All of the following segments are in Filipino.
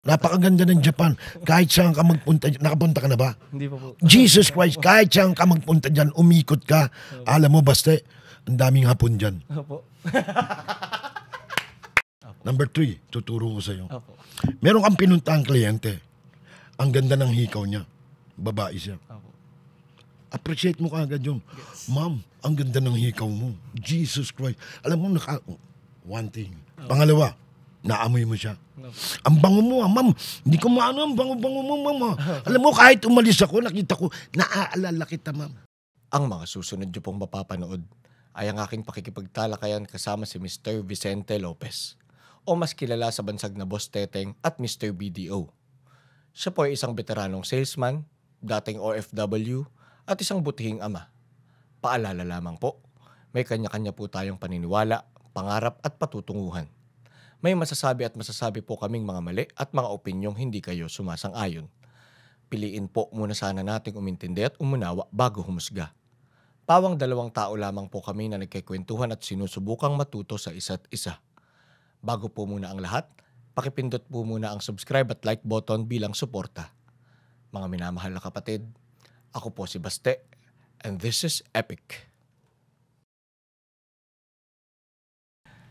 Napakaganda ng Japan. Kahit saan ka magpunta, nakapunta ka na ba? Hindi pa po. Jesus Christ, kahit saan ka magpunta dyan, umikot ka. Alam mo, basta, ang daming hapon dyan. Opo. Number 3, tuturo ko sa'yo. Opo. Meron kang pinuntahang kliyente. Ang ganda ng hikaw niya. Babae siya. Opo. Appreciate mo kaagad yun. Yes. Ma'am, ang ganda ng hikaw mo. Jesus Christ. Alam mo, one thing. Pangalawa, naamoy mo siya. Ang bango mo, ma'am. Hindi ko maano ang bango-bango mo, ma'am. Alam mo, kahit umalis ako, nakita ko, naaalala kita, ma'am. Ang mga susunod niyo pong mapapanood ay ang aking pakikipagtalakayan kasama si Mr. Vicente Lopez o mas kilala sa bansag na Boss Teteng at Mr. BDO. Siya po ay isang veteranong salesman, dating OFW at isang butihing ama. Paalala lamang po, may kanya-kanya po tayong paniniwala, pangarap at patutunguhan. May masasabi at masasabi po kaming mga mali at mga opinyong hindi kayo sumasang-ayon. Piliin po muna sana nating umintindi at umunawa bago humusga. Pawang 2 tao lamang po kami na nagkikwentuhan at sinusubukang matuto sa isa't isa. Bago po muna ang lahat, pakipindot po muna ang subscribe at like button bilang suporta. Mga minamahal na kapatid, ako po si Baste, and this is Epic.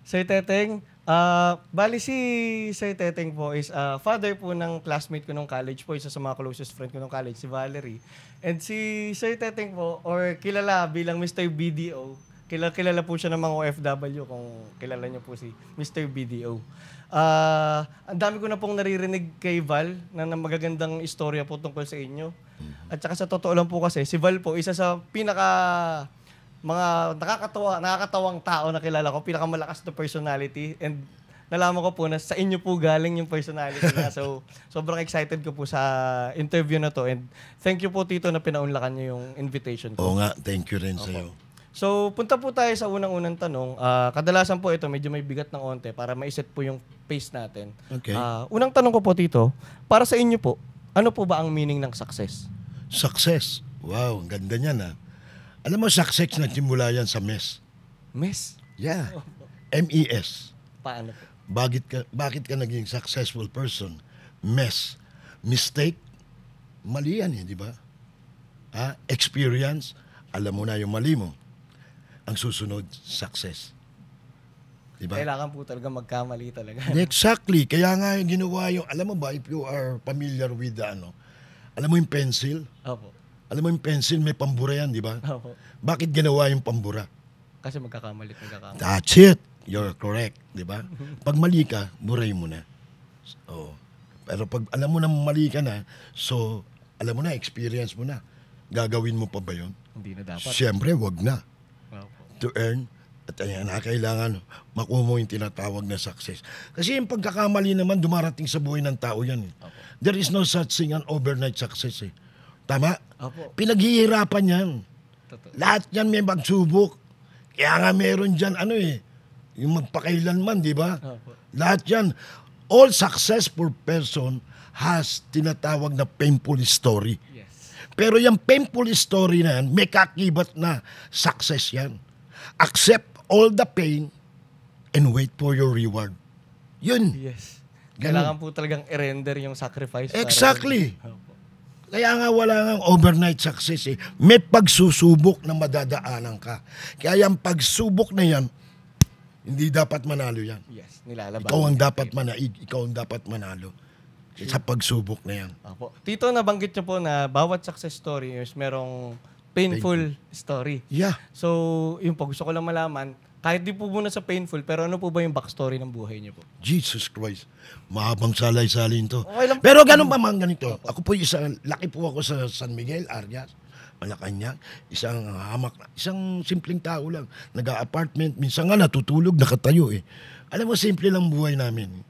Sir Teteng, bali si Sir Teteng po is father po ng classmate ko nung college po, isa sa mga closest friend ko nung college, si Valerie. And si Sir Teteng po, or kilala bilang Mr. BDO, kilala po siya ng mga OFW kung kilala niyo po si Mr. BDO. Ang dami ko na pong naririnig kay Val na magagandang istorya po tungkol sa inyo. At saka sa totoo lang po kasi, si Val po, isa sa mga nakakatawang tao na kilala ko, pinakamalakas na personality, and nalaman ko po na sa inyo po galing yung personality niya. So, sobrang excited ko po sa interview na to, and thank you po, Tito, na pinaunlakan niyo yung invitation ko. Oo nga, thank you rin sa'yo. So, punta po tayo sa unang-unang tanong. Kadalasan po ito, medyo may bigat ng onte para maiset po yung pace natin. Okay. Unang tanong ko po, Tito, para sa inyo po, ano po ba ang meaning ng success? Success. Wow, ang ganda niyan, ha? Alam mo, success nagsimula yan sa mess. Mess? Yeah. M-E-S. Paano po? Bakit ka naging successful person? Mess. Mistake. Mali yan, di ba? Experience. Alam mo na yung mali mo. Ang susunod, success. Di ba? Kailangan po talaga magkamali talaga. Exactly. Kaya nga yung ginawa yung, alam mo ba, if you are familiar with alam mo yung pencil? Opo. Alam mo yung pencil, may pambura yan, di ba? Opo. Bakit ginawa yung pambura? Kasi magkakamali. That's it. You're correct, di ba? Pag mali ka, buray mo na. So, pero pag alam mo na mali ka na, so, alam mo na, experience mo na. Gagawin mo pa ba yun? Hindi na dapat. Siyempre, wag na. Opo. To earn, at ayan, kailangan makuha mo yung tinatawag na success. Kasi yung pagkakamali naman, dumarating sa buhay ng tao yan. Opo. There is no such thing an overnight success. Tama? Opo. Pinaghihirapan yan. Totoo. Lahat yan may magsubok. Kaya nga meron dyan, yung magpakailanman, di ba? Opo. Lahat yan. All successful person has tinatawag na painful story. Yes. Pero yung painful story na yan, may kakibat na success yan. Accept all the pain and wait for your reward. Yun. Yes. Ganun. Kailangan po talagang i-render yung sacrifice. Exactly. Opo. Kaya nga wala nga overnight success. May pagsusubok na madadaanan ka. Kaya yung pagsubok na yan, hindi dapat manalo yan. Yes, nilalaban. Ikaw ang dapat manaig. Ikaw ang dapat manalo. Sa pagsubok na yan. Opo. Tito, nabanggit niyo po na bawat success story is merong painful story. Yeah. So, yung po, gusto ko lang malaman, kahit di po muna sa painful, pero ano po ba yung backstory ng buhay niyo po? Jesus Christ. Mahabang salay-salin to. Okay lang po. Pero ganun pa man ganito. Ako po laki po ako sa San Miguel, Arias, Malacanang. Isang simpleng tao lang. Nag-apartment. Minsan nga natutulog, nakatayo eh. Alam mo, simple lang buhay namin.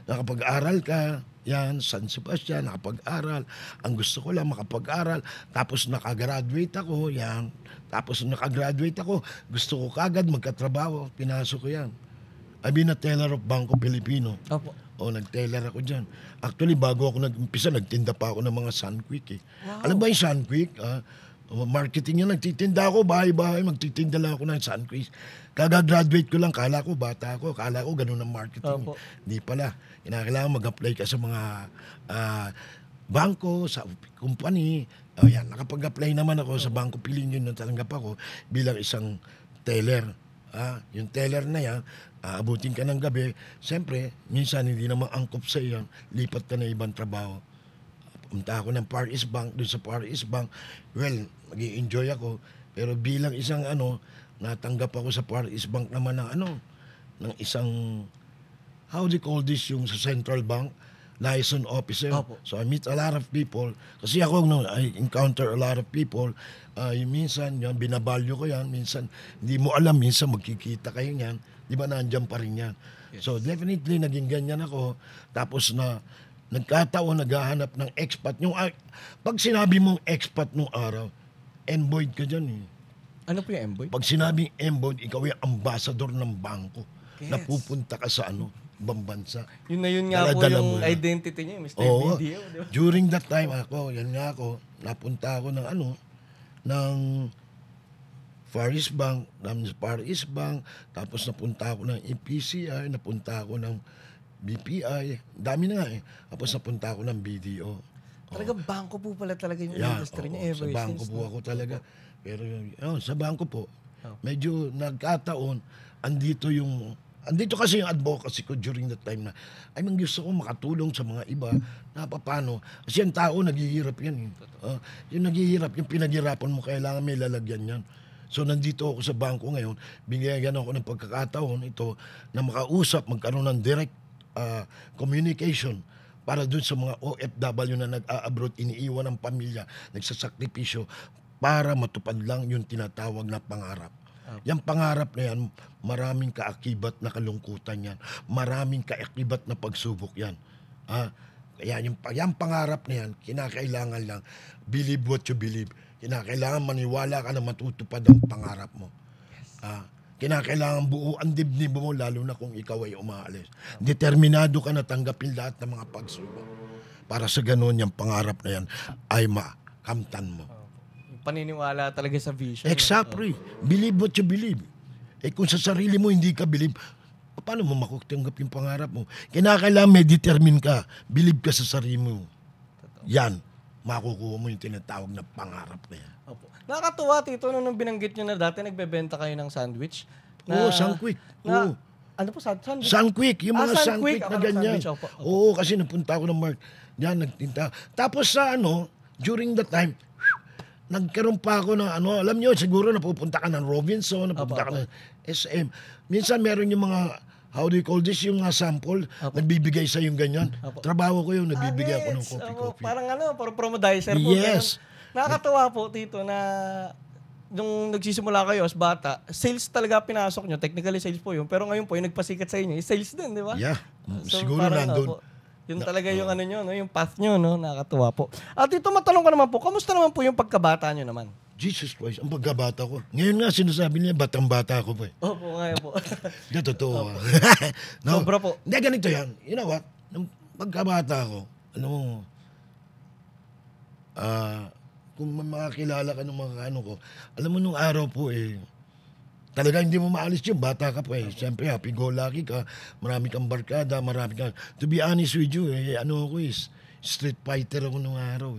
Nakapag-aral ka, yan, San Sebastian, nakapag-aral. Ang gusto ko lang makapag-aral. Tapos nakagraduate ako, yan. Tapos nakagraduate ako, gusto ko kagad magkatrabaho. Pinasok ko yan. I've been a teller of Bangko Pilipino. Opo. Nag-teller ako dyan. Actually, bago ako nag-umpisa, nagtinda pa ako ng mga Sunquick eh. Wow. Alam ba yung Sunquick? Marketing yan, nagtitinda ako, bahay-bahay, magtitinda lang ako ng Sunquick. Kagagraduate ko lang, kala ko, bata ako, kala ko ganun ang marketing. Opo. Hindi pala. kinakailangan mag-apply ka sa mga bangko, sa company. Yan, nakapag-apply naman ako sa Bangko Pilingin na tatanggap ako bilang isang teller. Yung teller na yan, aabutin ka ng gabi. Siyempre, minsan hindi naman angkop sa iyo, lipat ka na ibang trabaho. Pumunta ako ng Far East Bank, doon sa Far East Bank, well, mag-i-enjoy ako. Pero bilang isang natanggap ako sa Far East Bank naman ng isang, how do you call this, yung sa Central Bank, liaison officer. Opo. So I meet a lot of people. Kasi ako, I encounter a lot of people. Minsan, yan, binabalyo ko yan. Minsan, hindi mo alam, minsan magkikita kayo yan. Di ba, nandiyan pa rin yan. Yes. So definitely, naging ganyan ako. Tapos nagkataon, naghahanap ng expat. Pag sinabi mong expat nung araw, envoyed ka dyan eh. Ano po yung Emboy? Pag sinabing envoyed, ikaw yung ambassador ng bangko. Yes. Napupunta ka sa ibang bansa. Yun na yun nga po Dala-dala yung mo yan. identity niya, Mr. Oo. Video. Di ba? During that time napunta ako ng Far East Bank, tapos napunta ako ng EPCI, napunta ako ng BPI, dami na nga eh. Tapos napunta ako ng BDO. Talagang bangko po pala talaga yung industry niya ever sa bangko since. po ako talaga. Pero sa bangko po, Oh. medyo nagkataon, andito kasi yung advocacy ko during that time na, gusto ko makatulong sa mga iba na paano. Kasi yung tao, naghihirap yan. Yung naghihirap, yung pinaghirapan mo, kailangan may lalagyan yan. So, nandito ako sa bangko ngayon, bigyan ako ng pagkakataon ito na makausap, magkaroon ng direct communication para dun sa mga OFW na nag-a-abroad, iniiwan ng pamilya, nagsasakripisyo para matupad lang yung tinatawag na pangarap. Yung pangarap na yan, maraming kaakibat na kalungkutan yan. Maraming kaakibat na pagsubok yan. Kaya yung pangarap na yan, kinakailangan lang, believe what you believe. Kinakailangan maniwala ka na matutupad ang pangarap mo. Kinakailangan buo ang dibdib mo, lalo na kung ikaw ay umaalis. Determinado ka na tanggapin lahat ng mga pagsubok. Para sa ganun, yung pangarap na yan ay makamtan mo. Paniniwala talaga sa vision. Exactly. Believe what you believe. Kung sa sarili mo hindi ka believe, paano mo makutanggap yung pangarap mo? Kinakailangan may determine ka. Believe ka sa sarili mo. Yan. Makukuha mo yung tinatawag na pangarap na yan. Opo. Nakakatuwa, Tito, nung binanggit nyo na dati nagbebenta kayo ng sandwich. Oo, Sunquick. Oo. Ano po, sandwich? Sunquick. Yung mga Sunquick na Akala ganyan. sandwich, opo. Oo, kasi napunta ako ng Mark. Yan, nagtinta. Tapos sa during that time, nagkaroon pa ako ng alam nyo, siguro napupunta ka ng Robinson, napupunta ka ng SM. Minsan meron yung mga, how do you call this, yung mga sample, nagbibigay sa yung ganyan. Trabaho ko yung nagbibigay ako ng coffee. Parang parang promodizer po. Yes. Nakakatuwa po, Tito, na nung nagsisimula kayo as bata, sales talaga pinasok nyo. Technically sales po yun. Pero ngayon po, yung nagpasikat sa inyo, sales din, di ba? Yeah. So, Siguro parang, nandun. Yun talaga yung yung path nyo, nakakatuwa po. At ito, matanong ko naman po, kamusta naman po yung pagkabata nyo naman? Jesus Christ, ang pagkabata ko. Ngayon nga sinasabi niya, batang-bata ko pa eh. Opo, ngayon po. Hindi, totoo. Sobra po. Hindi, ganito yan. You know what? Nung pagkabata ko, kung makakilala ka ng mga ko, alam mo nung araw po talaga hindi mo maalis yun, bata ka pa Siyempre, happy go lucky ka, marami kang barkada, to be honest with you, ako street fighter ako nung araw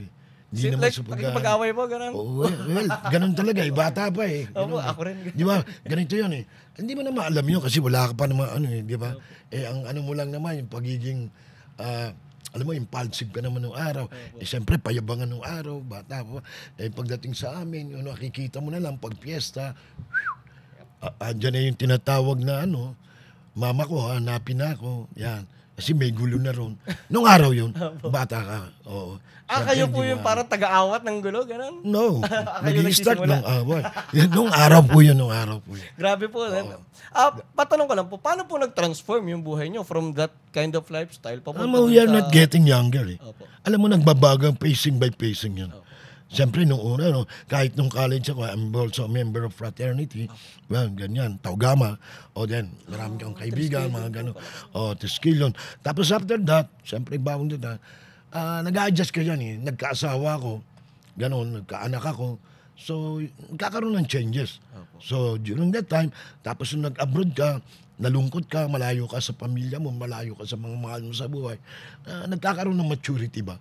Hindi naman sa pag-away po, ganun? Oh, well, ganun talaga bata pa Opo, ako rin. Di ba? Ganito yun Hindi mo naman alam yun kasi wala ka pa naman di ba? Ang mo lang naman, yung pagiging, alam mo, impulsive ka naman nung araw. Siyempre, payabangan nung araw, bata pa. Pagdating sa amin, nakikita mo na lang, pag piyesta, andyan na yung tinatawag na mama ko, hanapin na ako. Yan. Kasi may gulo na ron. Nung araw yun, bata ka. Oo. Kayo po yung parang taga-awat ng gulo, gano'n? No. Nag-i-start ng awat. Nung araw po yun. Grabe po. Patanong ko lang po, paano po nag-transform yung buhay nyo from that kind of lifestyle? We are not getting younger Opo. Alam mo, nagbabagang pacing by pacing yun. Siyempre, nung una, kahit nung college ako, I'm also a member of fraternity. Well, ganyan, Taugama. Marami kang kaibigan, mga gano'n. Triskelion. Tapos after that, siyempre, bawang nag-a-adjust ka yan Nagkaasawa ako. Gano'n, nagkaanak ako. So, nagkakaroon ng changes. Opo. So, during that time, tapos nung nag-abroad ka, nalungkot ka, malayo ka sa pamilya mo, malayo ka sa mga mahal mo sa buhay, nagkakaroon ng maturity ba?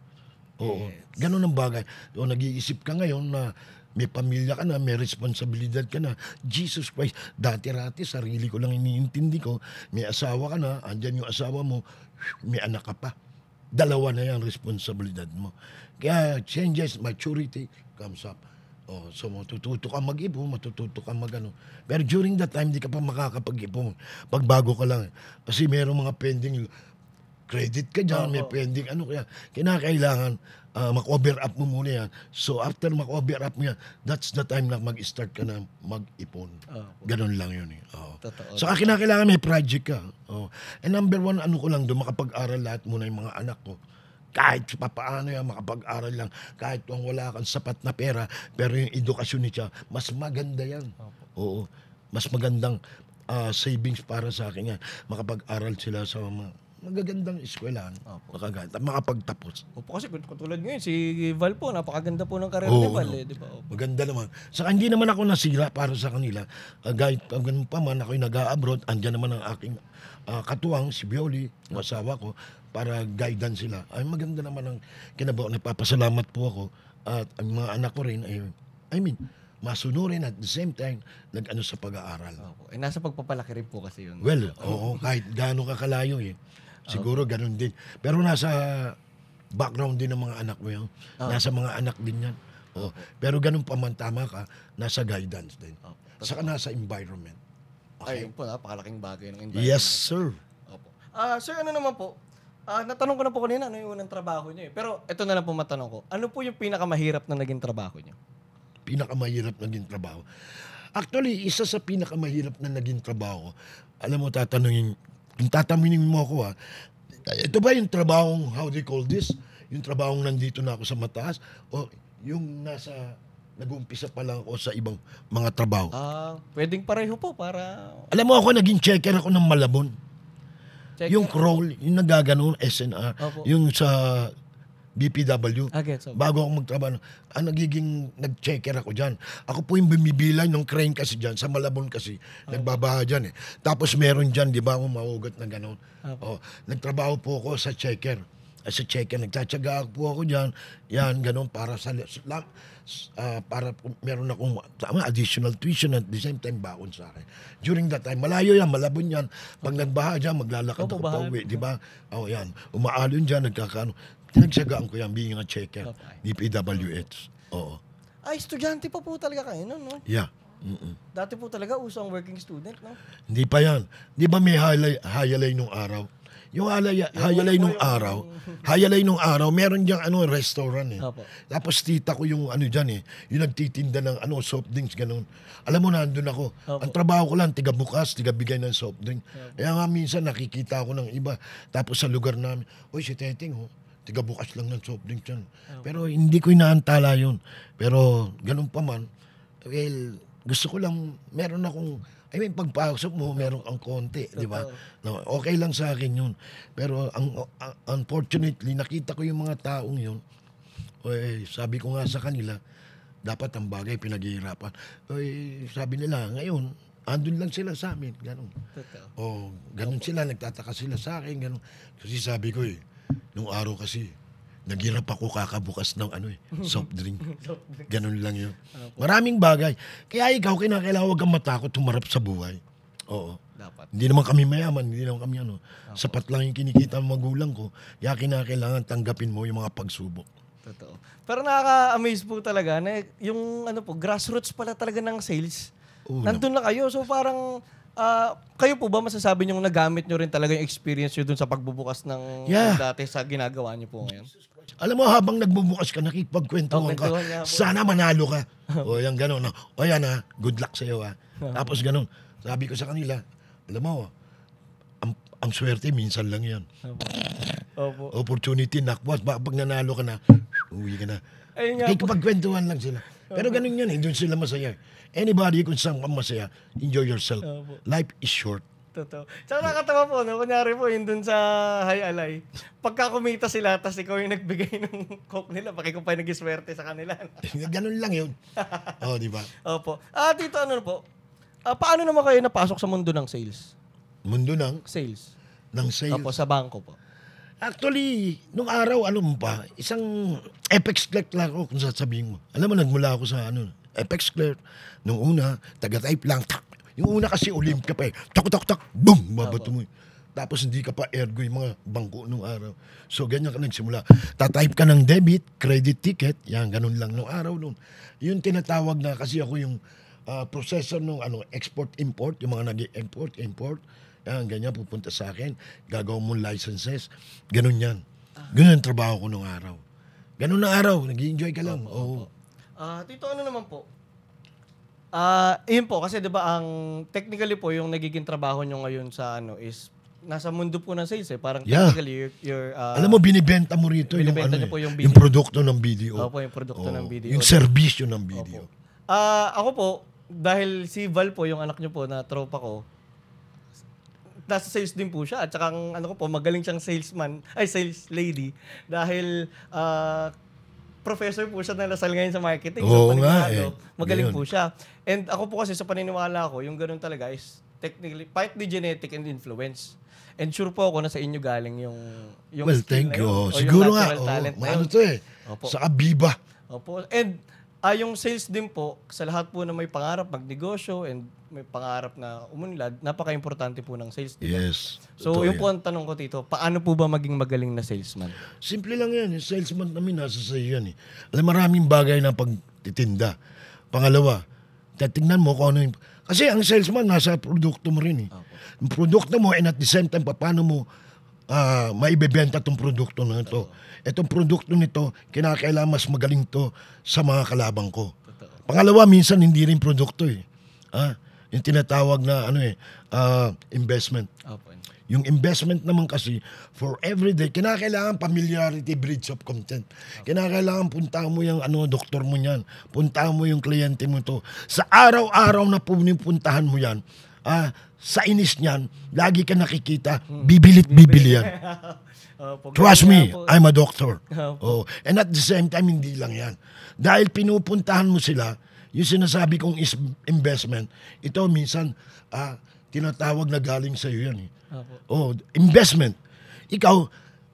Oo. Ganun ang bagay. So, nag-iisip ka ngayon na may pamilya ka na, may responsibilidad ka na. Jesus Christ, dati-rati, sarili ko lang iniintindi ko, may asawa ka na, andyan yung asawa mo, may anak ka pa. Dalawa na yan, responsibilidad mo. Kaya changes, maturity comes up. Oh, so matututo ka mag-ipon, matututo ka mag-ano. Pero during that time, di ka pa makakapag-ipon. Pagbago ka lang. Kasi merong mga pending credit ka dyan, may pending ano kaya. Kinakailangan mag-over up mo muna yan. So after mag-over up mo yan, that's the time na mag-start ka na mag-ipon. Ganon lang yun eh. Oh. Totoo. So kinakailangan may project ka. Oh. And number one, ano ko lang doon, makapag-aral lahat muna yung mga anak ko. Kahit papaano yan, makapag-aral lang. Kahit kung wala kang sapat na pera, pero yung edukasyon niya, mas maganda yan. Oo. Mas magandang savings para sa akin yan. Makapag-aral sila sa mga magagandang eskwelahan. Makapagtapos. Opo, kasi katulad ngayon, si Val po, napakaganda po ng karir ni Val. Di ba? Opo. Maganda naman. Saka hindi naman ako nasira para sa kanila. Kahit ganun pa man, ako'y nag-a-abroad, andyan naman ang aking katuwang, si Bioli, ang asawa ko, para guidance sila. Ay, maganda naman ang kinabaw. Nagpapasalamat po ako. At ang mga anak ko rin, masunurin at the same time, nag-ano sa pag-aaral. Opo. Nasa pagpapalaki rin po kasi yun. Well, oo, kahit gaano kakalayo eh. Siguro ganun din. Pero nasa background din ng mga anak mo yan. Nasa mga anak din yan. Oh. Pero ganun pa man, tama ka, nasa guidance din. Saka nasa environment. Okay. Ayun po, napakalaking bagay ng environment. Yes, sir. Opo. Sir, ano naman po? Natanong ko na po kanina ano yung unang trabaho niyo eh. Pero ito na lang po matanong ko. Ano po yung pinakamahirap na naging trabaho niyo? Pinakamahirap na naging trabaho. Actually, isa sa pinakamahirap na naging trabaho, alam mo, tatanungin mo ako ito ba yung trabahong, how do you call this? Yung trabahong nandito na ako sa mataas? O yung nag-umpisa pa lang ako sa ibang mga trabaho? Pwedeng pareho po para... Alam mo ako, naging checker ako ng Malabon. Checker. Yung crawl, yung nagaganon, SNR, Opo. yung sa BPW. Gets. Bago ako magtrabaho, nagiging nag-checker ako dyan. Ako po yung bumibilay ng crane kasi dyan, sa Malabon kasi, nagbabaha dyan eh. Tapos meron dyan, di ba, maugat na gano'n. Nagtrabaho po ako sa checker. As a checker, nagtsatsaga po ako dyan, yan, gano'n, para para meron akong additional tuition at the same time baon sa akin. During that time, malayo yan, Malabon yan. Pag nagbaha dyan, maglalakad ako pa uwi, di ba? Yan, umaalon dyan, nagkakano. Tinagsagaan ko yan, being a checker, DPWH. Oo. Estudyante pa po talaga kayo, no? Yeah. Dati po talaga usang working student, no? Hindi pa yan. Di ba may hayalay nung araw? Yung hayalay nung araw, meron diyang restaurant eh. Opo. Tapos tita ko yung dyan eh, yung nagtitinda ng soft drinks, ganun. Alam mo, nandun ako. Opo. Ang trabaho ko lang, tiga bukas, tiga bigay ng soft drink. Kaya nga minsan nakikita ko ng iba. Tapos sa lugar namin, si Teteng, tiga bukas lang ng soft drink yan. Pero hindi ko inaantala yun. Pero ganun pa man, well, gusto ko lang, meron akong, pagpasok mo, meron kang konti, di ba? No, okay lang sa akin yun. Pero unfortunately, nakita ko yung mga taong yun. Sabi ko nga sa kanila, dapat ang bagay pinaghihirapan. Sabi nila, ngayon, andun lang sila sa amin. Ganun. Ganun sila, nagtataka sila sa akin. Ganun. Kasi sabi ko nung araw kasi, naghirap ako kakabukas ng soft drink. Ganun lang yun. Maraming bagay. Kaya ikaw, kinakailangan huwag kang matakot tumarap sa buhay. Oo. Dapat. Hindi naman kami mayaman, hindi naman kami sapat lang yung kinikita ng magulang ko. Kaya kinakailangan tanggapin mo yung mga pagsubok. Totoo. Pero nakaka-amaze po talaga na yung grassroots pala talaga ng sales. Nandun na kayo. So parang kayo po ba masasabi nyo nagamit nyo rin talaga yung experience nyo dun sa pagbubukas ng dati sa ginagawa nyo po ngayon? Alam mo, habang nagbubukas ka, nakikipagkwentuhan ka, sana manalo ka. Yan gano'n. Yan good luck sa'yo Tapos gano'n. Sabi ko sa kanila, alam mo, ang swerte minsan lang yan. Opo. Opportunity, nakwas. Pag nanalo ka na, uwi ka na. Ayun nga po. Nakikipagkwentuhan lang sila. Pero gano'n yan, doon sila masaya. Anybody kung saan ka masaya, enjoy yourself. Life is short. Totoo. Tsaka nakakatawa po, no? Kunyari po, yun dun sa High Alay. Pagka kumita sila, tas ikaw yung nagbigay ng coke nila, pakikupay nag-iswerte sa kanila. Ganun lang yun. Di ba? Opo. Tito, ano po? Paano naman kayo napasok sa mundo ng sales? Mundo ng Sales. sales. Opo, sa bangko po. Actually, nung araw, alam mo pa, isang Apex clerk lang ako kung sasabihin mo. Alam mo, nagmula ako sa Apex clerk. Nung una, taga-type lang. Yung una kasi Olymp ka pa eh. Tak, boom, babato mo. Tapos hindi ka pa ergo yung mga bangko nung araw. So, ganyan ka nagsimula. Tatype ka ng debit, credit ticket, yan, ganun lang nung araw nun. Yung tinatawag na, kasi ako yung processor nung export-import, yung mga nag-import, yan, ganyan, pupunta sa akin. Gagawin mo licenses. Ganun yan. Ganun ang trabaho ko nung araw. Ganun na araw, nag-enjoy ka lang. Oo. Tito, ano naman po? Yun po, kasi 'di ba ang technically po yung nagiging trabaho nyo ngayon sa is nasa mundo po ng sales eh. Parang technically you're alam mo, binibenta mo rito binibenta yung, nyo po yung yung produkto ng video. Opo, yung produkto ng video. Yung serbisyo ng video. Ako po, dahil si Val po, yung anak nyo po na tropa ko, nasa sales din po siya. At saka magaling siyang sales lady. Dahil professor po siya na Lasal ngayon sa marketing. Oo nga eh. Magaling Ganyan. po siya. And ako po kasi sa paniniwala ko, yung ganun talaga is technically, partly genetic and influence. And sure po ako na sa inyo galing yung Well, skill thank na you. yun, o Siguro yung nga. natural talent na Ano yun. to eh. Opo. Sa Abiba. Opo. And yung sales din po, sa lahat po na may pangarap magnegosyo and may pangarap na umunlad, napaka-importante po ng sales. Diba? Yes. So, Totoo yung yan. po ang tanong ko, Tito, paano po ba maging magaling na salesman? Simple lang yan. Yung salesman namin nasa sa'yo yan eh. Alam, maraming bagay na pagtitinda. Pangalawa, titingnan mo kung ano yung... Kasi ang salesman nasa produkto mo rin eh. Yung produkto mo and at the same time, paano mo maibebenta itong produkto na ito. Itong produkto nito, kinakailangan mas magaling to sa mga kalabang ko. Pangalawa, minsan hindi rin produkto eh. Yung tinatawag na investment. Opo. Yung investment naman kasi, for everyday, kinakailangan familiarity, bridge of content. Kinakailangan puntahan mo yung doktor mo yan. Puntahan mo yung kliyente mo to. Sa araw-araw na pupuntahan mo yan, sa inis niyan, lagi ka nakikita, bibili yan. Trust me, I'm a doctor. And at the same time, hindi lang yan. Dahil pinupuntahan mo sila, yung sinasabi kong investment, ito minsan, tinatawag na galing sa'yo yan eh. Investment. Ikaw,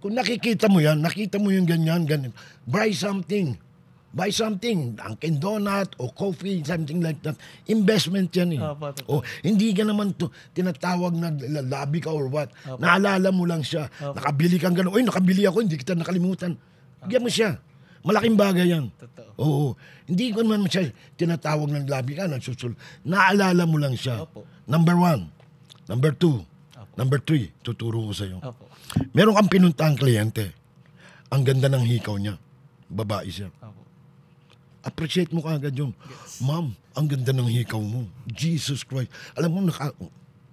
kung nakikita mo yan, nakita mo yung ganyan. Buy something. Buy something. Dunkin' Donut o coffee, something like that. Investment yan eh. Hindi ka naman tinatawag na labi ka or what. Naalala mo lang siya. Nakabili kang gano'n. Nakabili ako, hindi kita nakalimutan. Bigyan mo siya. Malaking bagay yan. Totoo. Oo. Hindi ko naman siya tinatawag ng labi ka, nagsusul. Naalala mo lang siya. Number 1. Number 2. Number 3. Tuturo ko sa'yo. Meron kang pinuntahang kliyente. Ang ganda ng hikaw niya. Babae siya. Appreciate mo kaagad yun. Ma'am, ang ganda ng hikaw mo. Jesus Christ. Alam mo,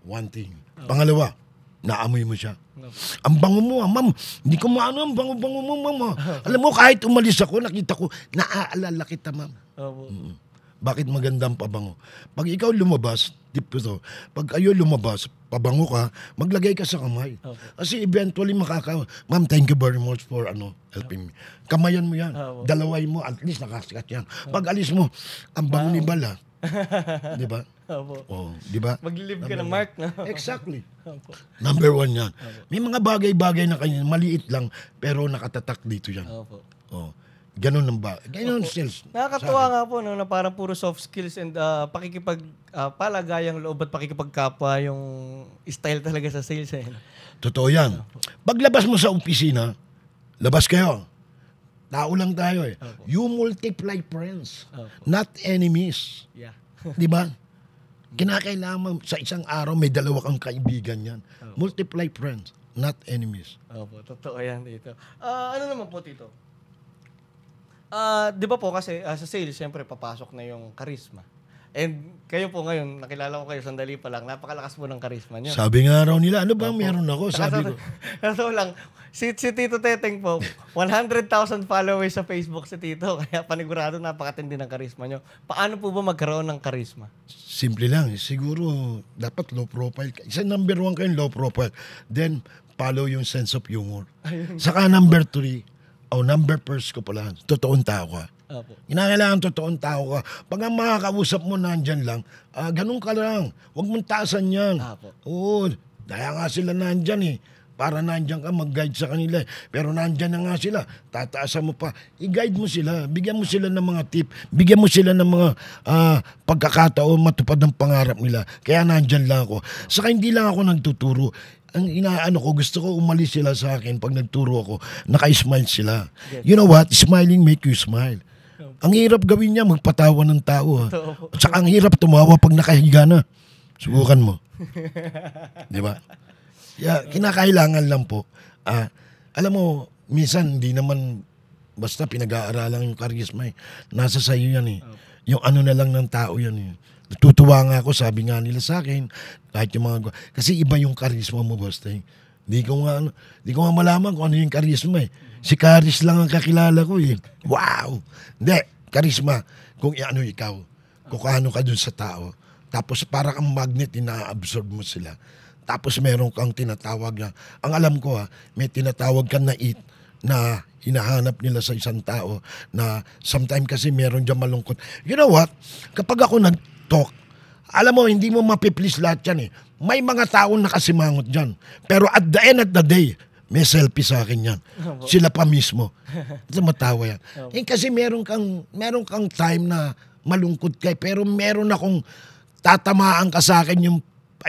one thing. Pangalawa, naamoy mo siya. Ang bango mo, ma'am. Hindi ko maano ang bango-bango mo, ma'am. Alam mo, kahit umalis ako, nakita ko, naaalala kita, ma'am. Bakit maganda ang pabango? Pag ikaw lumabas, pag kayo lumabas, pabango ka, maglagay ka sa kamay. Kasi eventually ma'am, thank you very much for helping me. Kamayan mo yan. Dalaway mo, at least nakasikat yan. Pag alis mo, ang bango ni Bala. Di ba? Di ba? Maglilive ka ng mark, no? Exactly. Number 1 yan. May mga bagay-bagay na kanya, maliit lang, pero nakatatak dito yan. Ganun ang ganun sales. Nakakatuwa nga po no, na parang puro soft skills and palagayang loob at pakikipagkapwa yung style talaga sa sales eh. Totoo yan. Paglabas mo sa opisina, labas kayo. Tao lang tayo eh. You multiply friends, not enemies. Yeah. Di ba? Kinakailangan sa isang araw may dalawa kang kaibigan yan. Multiply friends, not enemies. Opo, totoo yan dito. Ano naman po, Tito? Di ba po kasi sa sales, siyempre papasok na yung charisma. And kayo po ngayon, nakilala ko kayo sandali pa lang, napakalakas po ng karisma niyo. Sabi nga raw nila, ano ba meron ako? Sabi ko, Kaso lang, si Tito Teteng po, 100,000 followers sa Facebook si Tito, kaya panigurado napakatindi ng karisma niyo. Paano po ba magkaroon ng karisma? simple lang. Siguro, dapat low profile. Isa number 1 kayo, low profile. Then, follow yung sense of humor. Saka number 3, number first ko pala, totoong tao ka. Opo. Kinakailangan totoong tao ka. Pag ang makakausap mo nandyan lang, ganun ka lang. Huwag mong taasan yan. Apo. Oo, daya nga sila nandyan eh. Para nandyan ka, mag-guide sa kanila. Pero nandyan na nga sila, tataasan mo pa. I-guide mo sila, bigyan mo sila ng mga tip, bigyan mo sila ng mga pagkakataon matupad ng pangarap nila. Kaya nandyan lang ako. Saka hindi lang ako nagtuturo. Ang inaano ko, gusto ko umalis sila sa akin pag nagturo ako, naka-smile sila. Yes. You know what? Smiling make you smile. Ang hirap gawin niya, magpatawa ng tao. At saka ang hirap tumawa pag nakahiga na. Subukan mo. Di ba? Yeah, kinakailangan lang po. Alam mo, minsan hindi naman basta pinag-aaralan yung karisma eh. Nasa sayo yan eh. Yung ano na lang ng tao yan eh. Natutuwa nga ako, sabi nga nila sa akin, kahit yung mga... Kasi iba yung karisma mo, basta eh. Di ko nga malaman kung ano yung karisma eh. Si Karis lang ang kakilala ko eh. Wow! Hindi, karisma. Kung ano ikaw, kung ano ka dun sa tao. Tapos para kang magnet, ina-absorb mo sila. Tapos meron kang tinatawag na, ang alam ko may tinatawag kang na hinahanap nila sa isang tao na sometimes kasi meron dyan malungkot. You know what? Kapag ako nag-talk, alam mo, hindi mo mapiplease lahat yan eh. May mga taong nakasimangot dyan. Pero at the end of the day, may selfie sa akin yan. Sila pa mismo. Ito matawa yan. Kasi meron kang time na malungkot ka. Pero meron akong tatamaan ka sa akin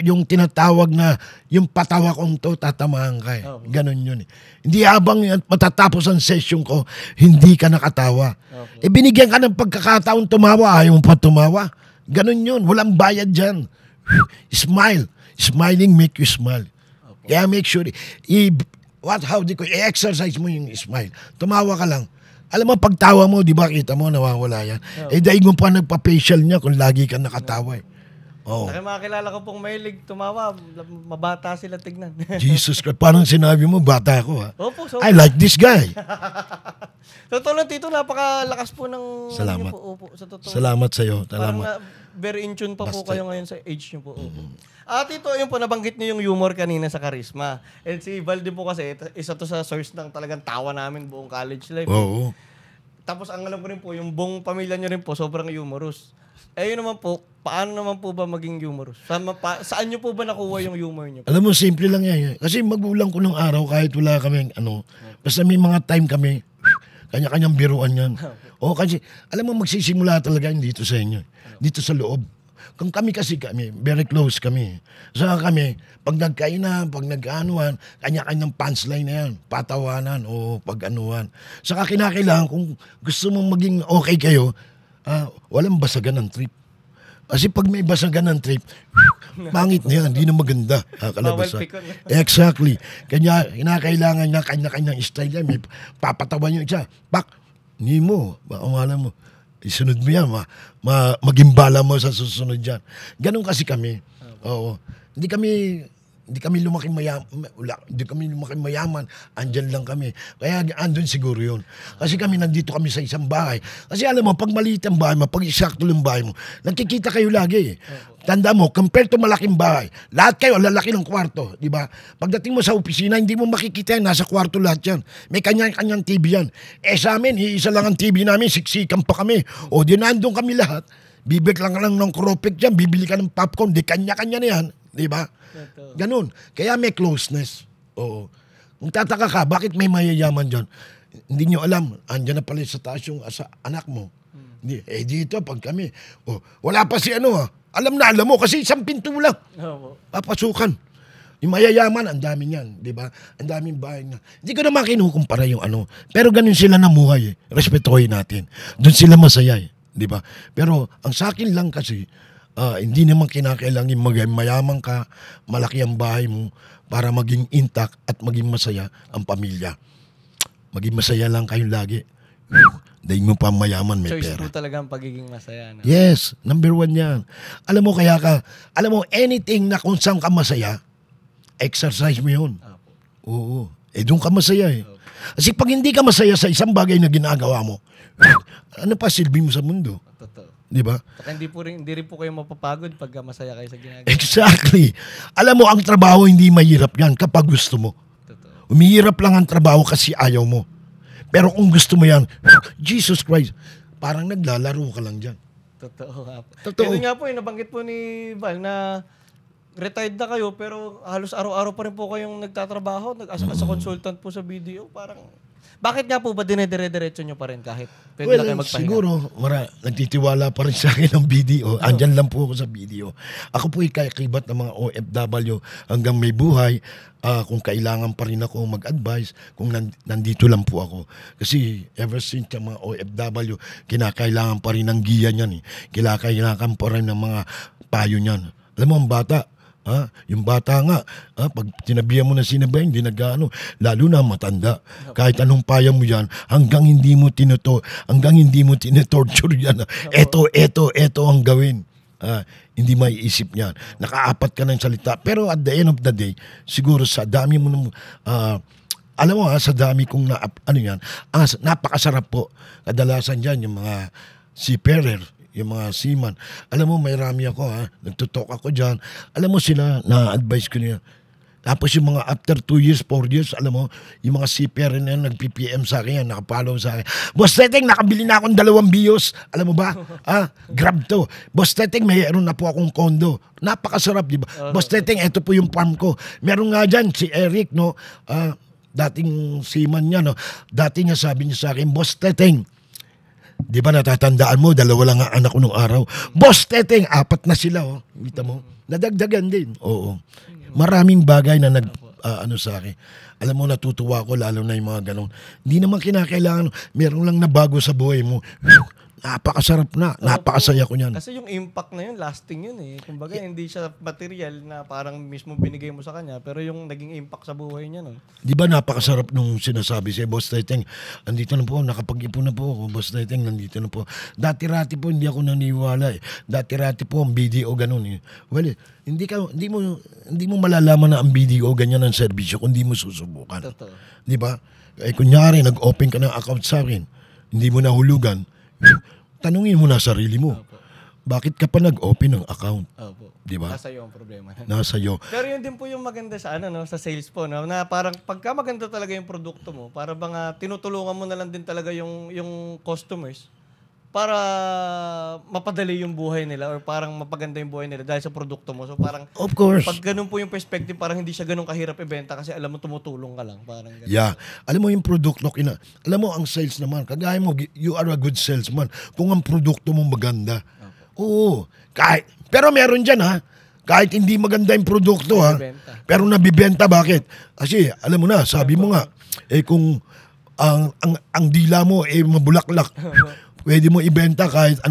yung tinatawag na yung patawa kong to, tatamaan ka eh. Ganon yun eh. Hindi habang matatapos ang session ko, hindi ka nakatawa. Binigyan ka ng pagkakataon tumawa, ayaw mo pa tumawa. Ganon yun. Walang bayad dyan. Smile. Smiling make you smile. Kaya make sure, i-exercise mo yung smile. Tumawa ka lang. Alam mo, pagtawa mo, di ba, kita mo, nawawala yan. Dahil mo pa nagpa-facial niya kung lagi ka nakatawa eh. Oh. Kaya makakilala ko pong mahilig tumawa, mabata sila tignan. Jesus Christ, parang sinabi mo, bata ako ha. Opo, so, I like this guy. totoo lang, Tito, napakalakas po ng... Salamat. Po, opo, sa totoo. Salamat sa'yo. Parang Salamat. very in tune pa po Basta. kayo ngayon sa age nyo po. Tito, yun po, nabanggit niyo yung humor kanina sa karisma. And si Valde po kasi, isa to sa source ng talagang tawa namin buong college life. Oo. Tapos ang alam ko rin po, yung buong pamilya nyo rin po, sobrang humorous. Yun naman po, paano naman po ba maging humorous? Saan nyo po ba nakuha yung humor nyo? Alam mo, simple lang yan. Kasi magulang ko ng araw, kahit wala kami, basta may mga time kami, kanya-kanyang biruan yan. Kasi, alam mo, magsisimula talaga yun dito sa inyo. Dito sa loob. Kung kami, very close kami. Saka kami, pag nagkainan, pag nag-anuan, kanya-kanyang punchline na yan. Patawanan o pag-anuan. Saka kinakailangan, kung gusto mong maging okay kayo, walang basagan ng trip. Kasi pag may basagan ng trip, pangit na yan, hindi na maganda. Kalabasan. Exactly. Kanya, kinakailangan niya kanya-kanyang style yan. May papatawan yung isa. Hindi mo. Alam mo. Isunod mo yan. Magimbala mo sa susunod yan. Ganun kasi kami. Oo. Hindi kami lumaking mayaman. Andyan lang kami. Kaya andun siguro yun. Kasi nandito kami sa isang bahay. Kasi alam mo, pag maliit ang bahay mo, pag isakto yung bahay mo, nagkikita kayo lagi. Tanda mo, compared to malaking bahay, lahat kayo, lalaki ng kwarto. Diba? Pagdating mo sa opisina, hindi mo makikita yan. Nasa kwarto lahat yan. May kanya-kanyang TV yan. Sa amin, isa lang ang TV namin, siksikan pa kami. O di nandun kami lahat. Bibig lang ng kropik dyan, bibili ka ng popcorn, di kanya-kanya na yan. Diba? Ganun. Kaya may closeness. Oo. Kung tataka ka, bakit may mayayaman dyan? Hindi nyo alam. Andyan na pala sa taas yung anak mo. Dito, pag kami. Wala pa si Alam mo, kasi isang pinto lang. Papasukan. Yung mayayaman, ang dami niyan. Diba? Ang daming bahay na. Hindi ko naman kinukumpara yung Pero ganun sila namuhay. Respetuhin natin. Doon sila masaya. Diba? Pero ang sa akin lang kasi, hindi naman kinakailangan mayaman ka, malaki ang bahay mo para maging intact at maging masaya ang pamilya. Maging masaya lang kayong lagi. Dahil mo pa mayaman, may Choice pera. po talaga ang pagiging masaya. No? Yes, number 1 yan. Alam mo, anything na kung saan ka masaya, exercise mo yun. Opo. Oo. Doon ka masaya eh. Kasi pag hindi ka masaya sa isang bagay na ginagawa mo, ano pa silbi mo sa mundo? Totoo. Di ba? Saka hindi rin po kayo mapapagod pag masaya kayo sa ginagawa. Exactly. Alam mo, ang trabaho hindi mahirap yan kapag gusto mo. Totoo. Umihirap lang ang trabaho kasi ayaw mo. Pero kung gusto mo yan, Jesus Christ, parang naglalaro ka lang dyan. Totoo nga po. Totoo. Ito nga po, nabanggit po ni Val na retired na kayo pero halos araw-araw pa rin po kayong nagtatrabaho as a consultant po sa BDO. Parang, bakit nga po ba dinedire-diretso nyo pa rin kahit pwede lang kayo magpahinga? Siguro, nagtitiwala pa rin sa akin ng BDO. Andyan lang po ako sa BDO. Ako po ikakibat ng mga OFW hanggang may buhay. Kung kailangan pa rin ako mag-advise, kung nandito lang po ako. Kasi ever since yung mga OFW, kinakailangan pa rin ng giya niyan. Kinakailangan pa rin ng mga payo niyan. Alam mo, ang bata, yung bata nga, pag sinabihan mo na sinabihan, hindi nag-ano, lalo na matanda. Kahit anong paya mo yan, hanggang hindi mo tinotorture yan. Eto ang gawin. Hindi maiisip niyan. Nakaapat ka ng salita. Pero at the end of the day, siguro sa dami mo ng, alam mo sa dami kong napakasarap po. Kadalasan dyan, yung mga seafarer, yung mga seaman. Alam mo, may rami ako nagtutok ako dyan. Alam mo sila, na-advise ko niya. Tapos yung mga after 2 years, 4 years, alam mo, yung mga seafarer na yan, nag-PPM sa akin yan, nakapollow sa akin. Boss Teteng, nakabili na akong 2 bios. Alam mo ba? Grab to. Boss Teteng, mayroon na po akong kondo. Napakasarap, di ba? Boss Teteng, eto po yung farm ko. Meron nga dyan, si Eric, no? Dating seaman niya, no? Dati niya sabi niya sa akin, Boss Teteng, di ba natatandaan mo, 2 lang ang anak ko nung araw. Boss Teteng, 4 na sila, oh. Kita mo? Nadagdagan din. Oo. Maraming bagay na sa akin. Alam mo, natutuwa ko, lalo na yung mga ganun. Hindi naman kinakailangan, meron lang na bago sa buhay mo. Napakasarap na. Napakasaya ko niyan. Kasi yung impact na yun, lasting yun eh. Kumbaga, hindi siya material na parang mismo binigay mo sa kanya, pero yung naging impact sa buhay niya nun. Di ba napakasarap nung sinasabi siya, Boss Teteng, andito na po, nakapag-ipon na po ako, Boss Teteng, nandito na po. Dati-rati po, hindi ako naniwala eh. Dati-rati po, ang BDO ganun eh. Well, hindi mo malalaman na ang BDO ganyan ang serbisyo kung hindi mo susubukan. Totoo. Di ba? Kunyari, nag-open ka ng account sa akin, hindi mo nahulugan, tanungin mo na sarili mo. Opo. Bakit ka pa nag-open ng account? Opo. Di ba? Nasa iyo ang problema. Nasa iyo. Pero yun din po yung maganda sa sa sales po, no? Na parang pagka maganda talaga yung produkto mo, para bang tinutulungan mo na lang din talaga yung customers para mapadali yung buhay nila or parang mapaganda yung buhay nila dahil sa produkto mo. So parang Of course. pag ganun po yung perspective, parang hindi siya ganun kahirap ibenta kasi alam mo tumutulong ka lang. Parang ganun. Yeah. Alam mo yung produkto, alam mo ang sales naman, kagaya mo, you are a good salesman kung ang produkto mo maganda. Oo. Pero meron dyan kahit hindi maganda yung produkto Nabibenta. pero nabibenta, bakit? Kasi alam mo na, sabi mo nga, kung ang dila mo mabulaklak, pwede mo ibenta kahit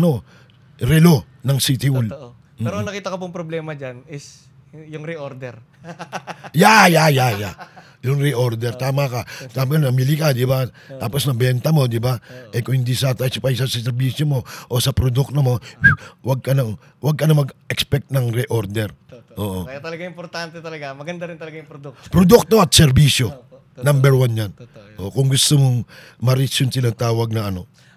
relo ng City Hall. Totoo. Pero ang nakita ko pong problema dyan is yung reorder. Yeah. Yung reorder, tama ka. Sabi mo, namili ka, di ba? Tapos nabenta mo, di ba? Kung hindi satisfy sa servisyo mo o sa produkto mo, wag ka na mag-expect ng reorder. Oo. Kaya talaga importante talaga. Maganda rin talaga yung produkto. Produkto at serbisyo. Totoo. Number 1 yan. Totoo yun. Kung gusto mong ma-reach yung tinatawag na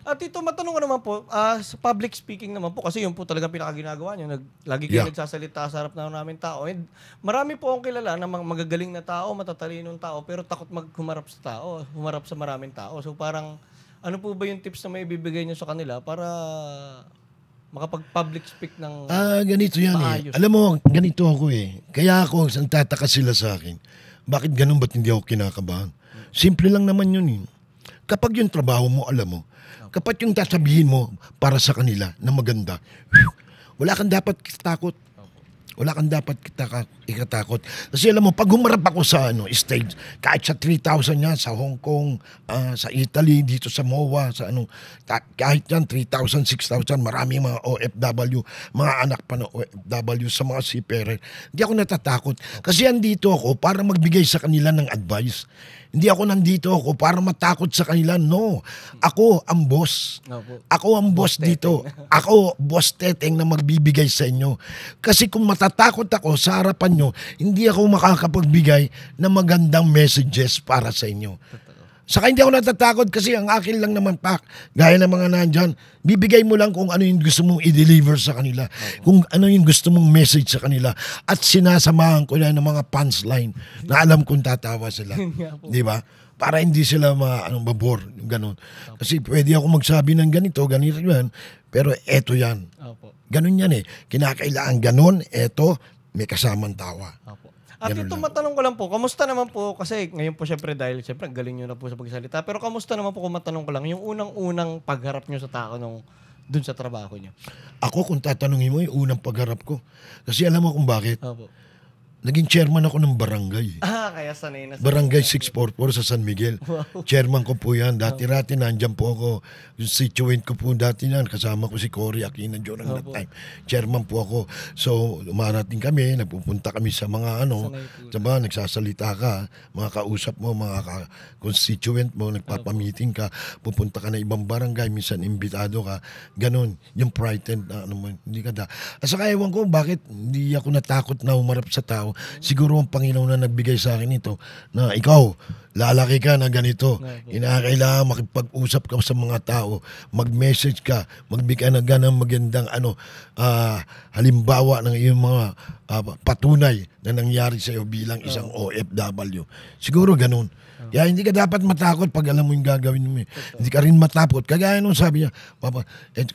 At ito, matanong ko naman po, sa public speaking naman po, kasi yun po talaga pinakaginagawa nyo. Lagi kayo nagsasalita sa harap na namin tao. And marami po akong kilala na magagaling na tao, matatalinong tao, pero takot humarap sa tao, humarap sa maraming tao. So parang, ano po ba yung tips na may ibibigay nyo sa kanila para makapag-public speak ng ganito yan maayos? Alam mo, ganito ako Kaya ako, nagtataka sila sa akin. Bakit ganun, ba't hindi ako kinakabahan? Simple lang naman yun Kapag yung trabaho mo, alam mo, kapag yung sasabihin mo para sa kanila na maganda, wala kang dapat takot. Wala kang dapat ikatakot. Kasi alam mo, pag humarap ako sa stage, kahit sa 3,000 yan, sa Hong Kong, sa Italy, dito sa MOA, sa kahit yan, 3,000, 6,000, maraming mga OFW, mga anak pa ng OFW sa mga seafarer. Hindi ako natatakot. Kasi andito ako para magbigay sa kanila ng advice. Hindi ako nandito ako para matakot sa kanila. No. Ako ang boss. Ako ang boss dito. Ako, boss Teteng na magbibigay sa inyo. Kasi kung matatakot ako sa harapan nyo, hindi ako makakapagbigay ng magandang messages para sa inyo. Saka hindi ako natatakot kasi ang akin lang naman gaya ng mga nandyan, bibigay mo lang kung ano yung gusto mong i-deliver sa kanila, kung ano yung gusto mong message sa kanila, at sinasamahan ko na ng mga punchline na alam kong tatawa sila. Di ba? Para hindi sila mabore, yung ganun. Kasi pwede ako magsabi ng ganito yan, pero eto yan. Ganun yan eh. Kinakailangan ganun, eto, may kasamang tawa. At ito matanong ko lang po, kamusta naman po, kasi ngayon po syempre dahil syempre galing nyo na po sa pagsalita, pero kamusta naman po kung matanong ko lang, yung unang pagharap nyo sa tao dun sa trabaho nyo? Ako kung tatanungin mo, yung unang pagharap ko. Kasi alam mo kung bakit? Opo. Naging chairman ako ng barangay. Kaya sanay na. Barangay 644 sa San Miguel. Wow. Chairman ko po yan. Dati-rati nandyan po ako. Yung situate ko po dati yan. Kasama ko si Cory Aquino during that time. Chairman po ako. So, umarating kami. Nagpupunta kami sa mga diba, nagsasalita ka. Mga kausap mo, mga constituent mo. Nagpapamiting ka. Pupunta ka na ibang barangay. Minsan imbitado ka. Ganon. Yung frightened na hindi ka da. At saka ewan ko bakit hindi ako natakot na humarap sa tao. Siguro ang Panginoon na nagbigay sa akin ito na ikaw, lalaki ka na ganito. Kinakailangan makipag-usap ka sa mga tao, mag-message ka, magbigay na ng magandang halimbawa ng iyong mga patunay na nangyari sa iyo bilang isang OFW. Siguro ganun. Kaya hindi ka dapat matakot pag alam mo yung gagawin mo. Hindi ka rin matakot. Kagaya nung sabi niya, Papa,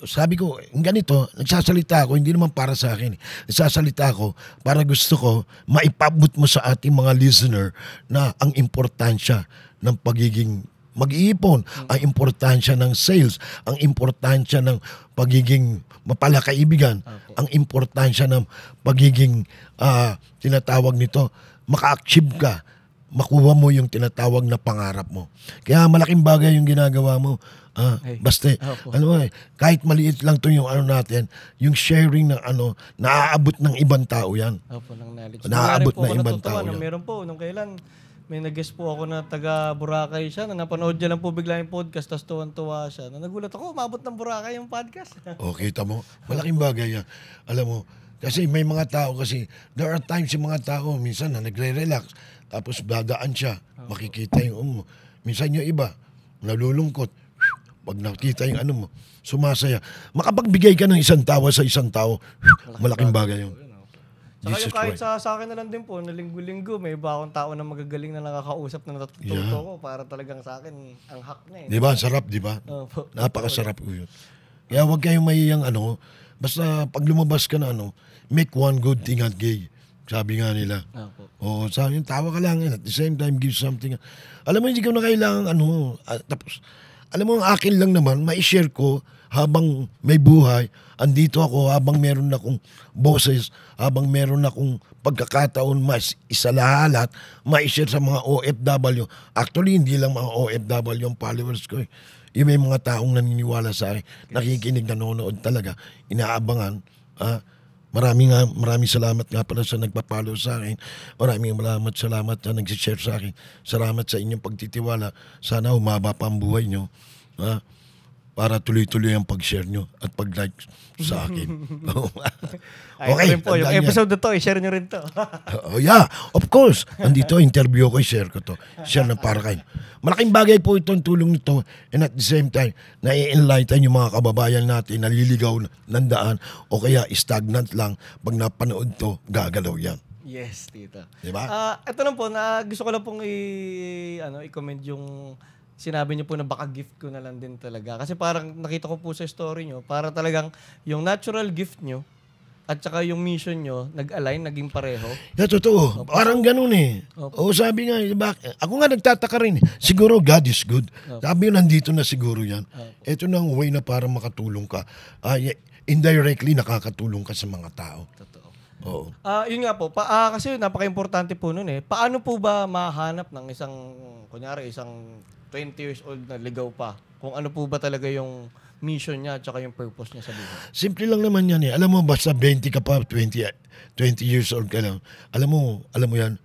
sabi ko, ganito, nagsasalita ako, hindi naman para sa akin. Nagsasalita ako para gusto ko maipabot mo sa ating mga listener na ang importansya ng pagiging mag-iipon, ang importansya ng sales, ang importansya ng pagiging mapalakaibigan, ang importansya ng pagiging tinatawag nito, maka-achieve ka, makuha mo yung tinatawag na pangarap mo. Kaya malaking bagay yung ginagawa mo. Basta, kahit maliit lang to yung natin, yung sharing ng naaabot ng ibang tao yan. Ng knowledge. Naaabot ng ibang tao yan. Meron po, nung kailan, may nag-guest po ako na taga Boracay siya, na napanood niya lang po bigla yung podcast, tapos tuwan-tuwa siya. Nagulat ako, umabot ng Boracay yung podcast. Kita mo, malaking bagay yan. Alam mo, kasi may mga tao kasi, there are times yung mga tao, minsan na nagre-relax, tapos dadaan siya, makikita yung minsan yung iba, nalulungkot. Pag nakita yung mo, sumasaya. Makapagbigay ka ng isang tawa sa isang tao, malaking bagay yun. Saka yung kahit sa akin na lang din po, na linggo-linggo, may iba akong tao na magagaling na nakakausap na natututo ko para talagang sa akin, ang hack na eh. Diba? Sarap, diba? Napakasarap ko yun. Kaya huwag kayong mayiyang basta pag lumabas ka na make one good thing at gay. Sabi nga nila. Sabi yung tawa ka lang at the same time give something. Alam mo, hindi ko na kailangan tapos, alam mo, ang akin lang naman, ma-share ko habang may buhay. Andito ako habang meron akong boses, habang meron akong pagkakataon isalahalat, ma-share sa mga OFW. Actually, hindi lang mga OFW ang followers ko. Yung may mga taong naniniwala sa akin, nakikinig, nanonood talaga, inaabangan. Maraming salamat nga pala sa nagpa-follow sa akin. Maraming salamat sa nag-share sa akin. Salamat sa inyong pagtitiwala. Sana humaba pa ang buhay nyo. Para tuloy-tuloy ang pag-share nyo at pag-like sa akin. Okay, po, yung episode na to, i-share nyo rin to. Yeah, of course. Andito, interview ko, i-share ko to. Share na para kayo. Malaking bagay po itong tulong nito, and at the same time, na-enlighten yung mga kababayan natin, naliligaw ng daan, o kaya stagnant lang. Pag napanood to, gagalaw yan. Yes, tita. Diba? Ito lang po, gusto ko lang pong i-comment yung sinabi niyo po na baka gift ko na lang din talaga. Kasi parang nakita ko po sa story niyo, para talagang yung natural gift niyo at saka yung mission nyo, nag-align, naging pareho. Yeah, totoo. Parang ganun eh. Sabi nga, ako nga nagtataka rin. Siguro God is good. Sabi yun, nandito na siguro yan. Ito na ang way na para makatulong ka. Indirectly, nakakatulong ka sa mga tao. Totoo. Oo. Yun nga po, kasi napaka-importante po nun eh. Paano po ba mahanap ng isang, kunyari, isang 20 years old na ligaw pa? Kung ano po ba talaga yung mission niya at saka yung purpose niya sa buhay? Simple lang naman yan eh. Alam mo, basta 20 ka pa, 20 years old ka lang. Alam mo yan,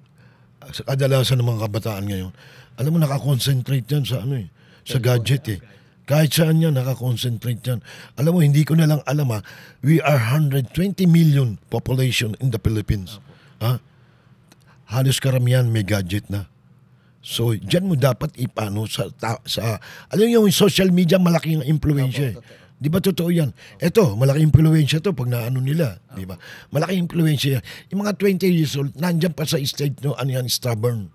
sa kadalasan ng mga kabataan ngayon, alam mo, nakakonsentrate yan sa ano eh, sa gadget eh. Kahit saan yan, nakakonsentrate yan. Alam mo, hindi ko na lang alam we are 120 million population in the Philippines. Ha? Halos karamihan may gadget na. So, dyan mo dapat ipano alam mo yung social media, malaking impluensya eh. Di ba totoo yan? Ito, malaking impluensya to pag naano nila. Di ba? Malaking impluensya yan. Yung mga 20 years old, nandyan pa sa state no, ano yan, stubborn.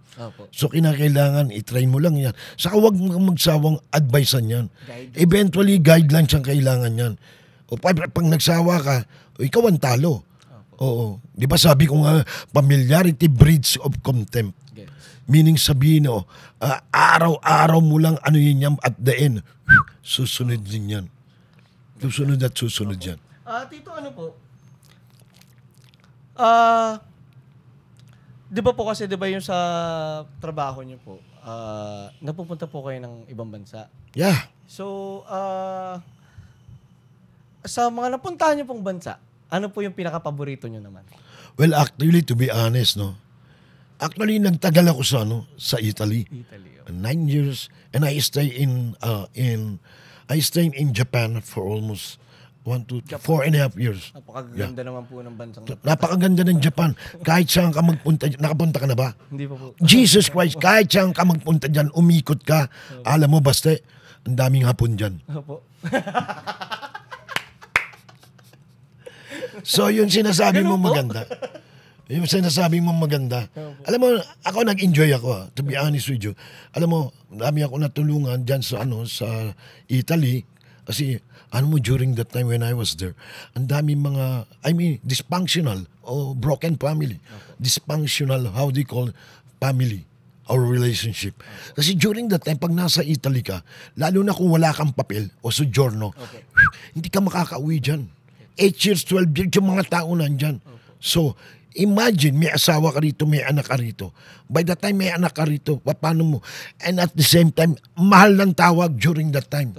So, kinakailangan, i-train mo lang yan. Saka huwag magsawang advicean yan. Eventually, guidelines ang kailangan yan. O pag nagsawa ka, ikaw ang talo. Oo. Di ba sabi ko nga, familiarity breeds of contempt. Meaning sabihin, araw-araw mo lang ano yun yan at the end, susunod din yan. Susunod at susunod yan. Tito, ano po? Di ba po kasi, di ba yung sa trabaho niyo po, napupunta po kayo ng ibang bansa. Yeah. So, sa mga napuntahan niyo pong bansa, ano po yung pinaka-paborito niyo naman? Well, actually, to be honest, no, actually, nagtagal ako sa Italy. Italy. 9 years, and I stay in Japan for almost 4.5 years. Napakaganda naman po ng bansang. Napakaganda ng Japan. Kahit saan ka magpunta, nakapunta ka na ba? Hindi pa po. Jesus Christ, kahit saan ka magpunta dyan, umikot ka. Alam mo, basta, ang daming hapon dyan. Opo. So, yung sinasabi mo maganda. Yung sinasabi mo maganda. Alam mo, ako nag-enjoy ako, to be honest with you. Alam mo, dami ako natulungan dyan sa Italy. Kasi, during that time when I was there, ang dami mga, dysfunctional or broken family. Dysfunctional, how they call family or relationship. Kasi during that time, pag nasa Italy ka, lalo na kung wala kang papel o sojourno, hindi ka makakauwi dyan. 8 years, 12 years, yung mga tao nandyan. So, imagine, may asawa ka rito, may anak ka rito. By the time may anak ka rito, paano mo? And at the same time, mahal ng tawag during that time.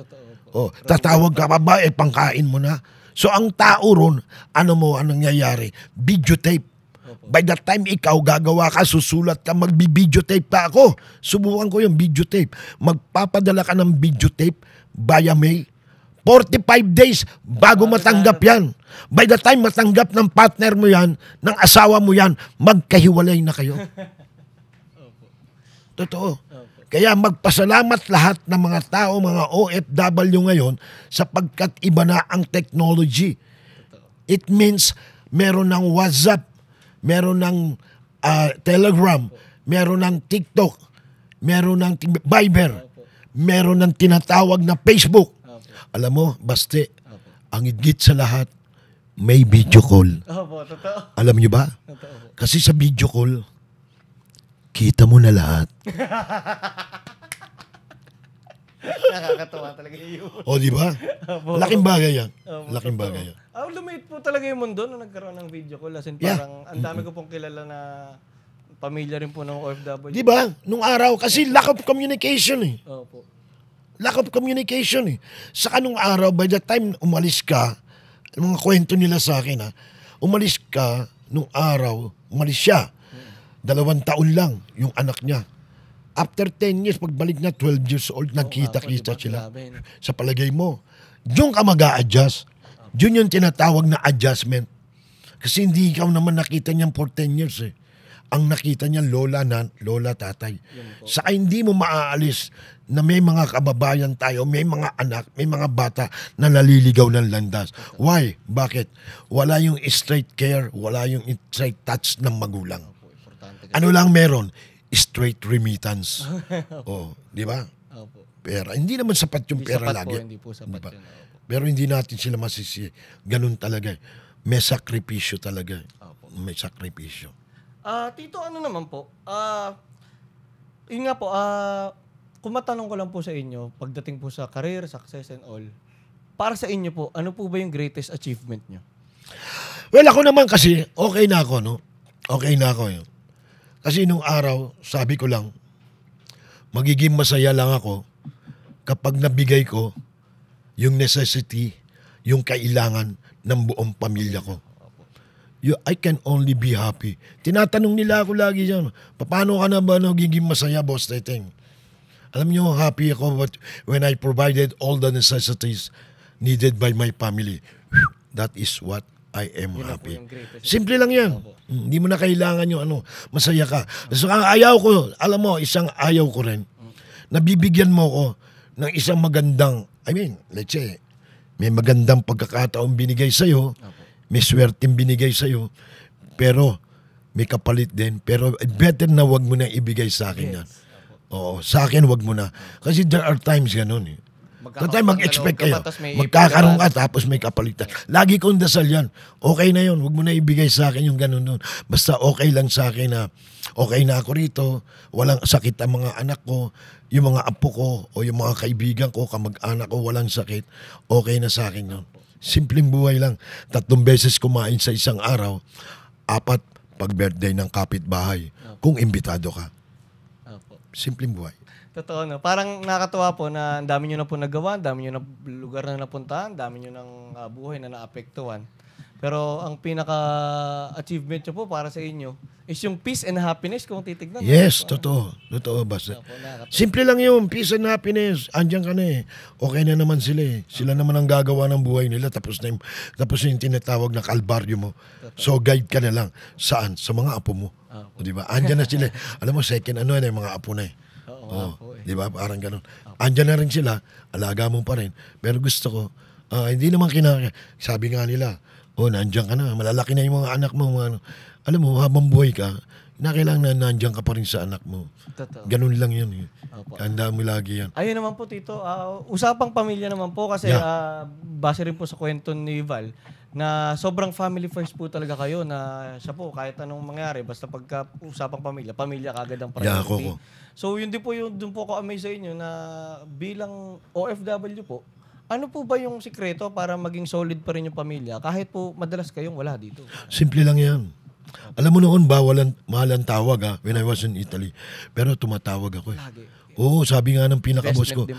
Tatawag ka pa ba, pangkain mo na. So, ang tao ron, anong nangyayari? Videotape. By the time ikaw gagawa ka, susulat ka, magbi-videotape pa ako. Subukan ko yung videotape. Magpapadala ka ng videotape via mail. 45 days bago matanggap yan. By the time matanggap ng partner mo yan, ng asawa mo yan, magkahiwalay na kayo. Totoo. Kaya magpasalamat lahat ng mga tao, mga OFW ngayon, sapagkat iba na ang technology. It means meron ng WhatsApp, meron ng Telegram, meron ng TikTok, meron ng Viber, meron ng tinatawag na Facebook. Alam mo, baste, ang higit sa lahat, may video call. Totoo. Alam niyo ba? Totoo. Kasi sa video call, kita mo na lahat. Nakakatawa talaga yun. O, di ba? Laking bagay yan. Laking bagay yan. Lumit po talaga yung mundo nung nagkaroon ng video call. As in, parang ang dami ko pong kilala na pamilya rin po ng OFW. Di ba? Nung araw, kasi lack of communication eh. Opo. Lack of communication eh. Saka nung araw, by the time umalis ka, mga kwento nila sa akin umalis ka, nung araw, umalis siya. 2 taon lang yung anak niya. After 10 years, pagbalik niya, 12 years old, nagkita-kita sila. Sa palagay mo, yung ka mag-a-adjust. Yun yung tinatawag na adjustment. Kasi hindi ikaw naman nakita niyan for 10 years eh. Ang nakita niya, lola, tatay. Saka hindi mo maaalis na may mga kababayan tayo, may mga anak, may mga bata na naliligaw ng landas. Why? Bakit? Wala yung straight care, wala yung straight touch ng magulang. Ano lang meron? Straight remittance. Di ba? Pera. Hindi naman sapat yung pera lagi. Hindi po sapat yun. Pero hindi natin sila masisi. Ganun talaga. May sakripisyo talaga. May sakripisyo. Tito, ano naman po? Yun nga po, kung matanong ko lang po sa inyo, pagdating po sa career, success and all, para sa inyo po, ano po ba yung greatest achievement nyo? Well, ako naman kasi, okay na ako, no? Okay na ako yun. Kasi nung araw, sabi ko lang, magiging masaya lang ako kapag nabigay ko yung necessity, yung kailangan ng buong pamilya ko. I can only be happy. Tinatanong nila ako lagi dyan, paano ka na ba nagiging masaya, Boss Teteng? Alam niyo, happy ako when I provided all the necessities needed by my family. That is what I am happy. Simple lang yan. Hindi mo na kailangan yung masaya ka. So, ang ayaw ko, alam mo, isang ayaw ko rin, nabibigyan mo ko ng isang magandang, let's say, may magandang pagkakataong binigay sa'yo, may swerteng binigay sa'yo, pero may kapalit din. Pero better na wag mo na ibigay sa akin yan. Oo, sa akin wag mo na. Kasi there are times ganun eh. Mag-expect kayo. Magkakaroon ka tapos may kapalitan. Lagi kong dasal yan. Okay na yun. Huwag mo na ibigay sa akin yung ganun nun. Basta okay lang sa akin na okay na ako rito. Walang sakit ang mga anak ko. Yung mga apo ko o yung mga kaibigan ko, kamag-anak ko, walang sakit. Okay na sa akin nun. Simpleng buhay lang. 3 beses kumain sa isang araw. 4 pag birthday ng kapitbahay. Kung imbitado ka. Simpleng buhay. Totoo, no? Parang nakakatuwa po na ang dami nyo na po nagawa, ang dami nyo na lugar na napuntahan, ang dami nyo ng buhay na naapektuhan. Pero ang pinaka-achievement nyo po para sa inyo is yung peace and happiness kung titignan. Yes, totoo. Totoo, basta. Simple lang yung peace and happiness. Andiyan ka na eh. Okay na naman sila eh. Sila naman ang gagawa ng buhay nila. Tapos na yung tinatawag na kalbaryo mo. So guide ka na lang. Saan? Sa mga apo mo. Di ba? Andiyan na sila. Alam mo, second yung mga apo na eh. Di ba? Parang ganun. Andiyan na rin sila. Alaga mo pa rin. Pero gusto ko, hindi naman sabi nga nila, nandiyan ka na. Malalaki na yung mga anak mo. Alam mo, habang buhay ka, kailangan na nandiyan ka pa rin sa anak mo. Totoo. Ganun lang yun. Tanda mo lagi yan. Ayun naman po, Tito. Usapang pamilya naman po kasi base rin po sa kwento ni Val na sobrang family first po talaga kayo na siya po kahit anong mangyari basta pagka usapang pamilya kagad ang priority. So yun din po yung doon po ko amaze sa inyo na bilang OFW po, ano po ba yung sikreto para maging solid pa rin yung pamilya kahit po madalas kayong wala dito? Simple lang yan. Alam mo noon, mahalang tawag when I was in Italy. Pero tumatawag ako eh. Lagi. Oo, sabi nga ng pinaka-boss ko.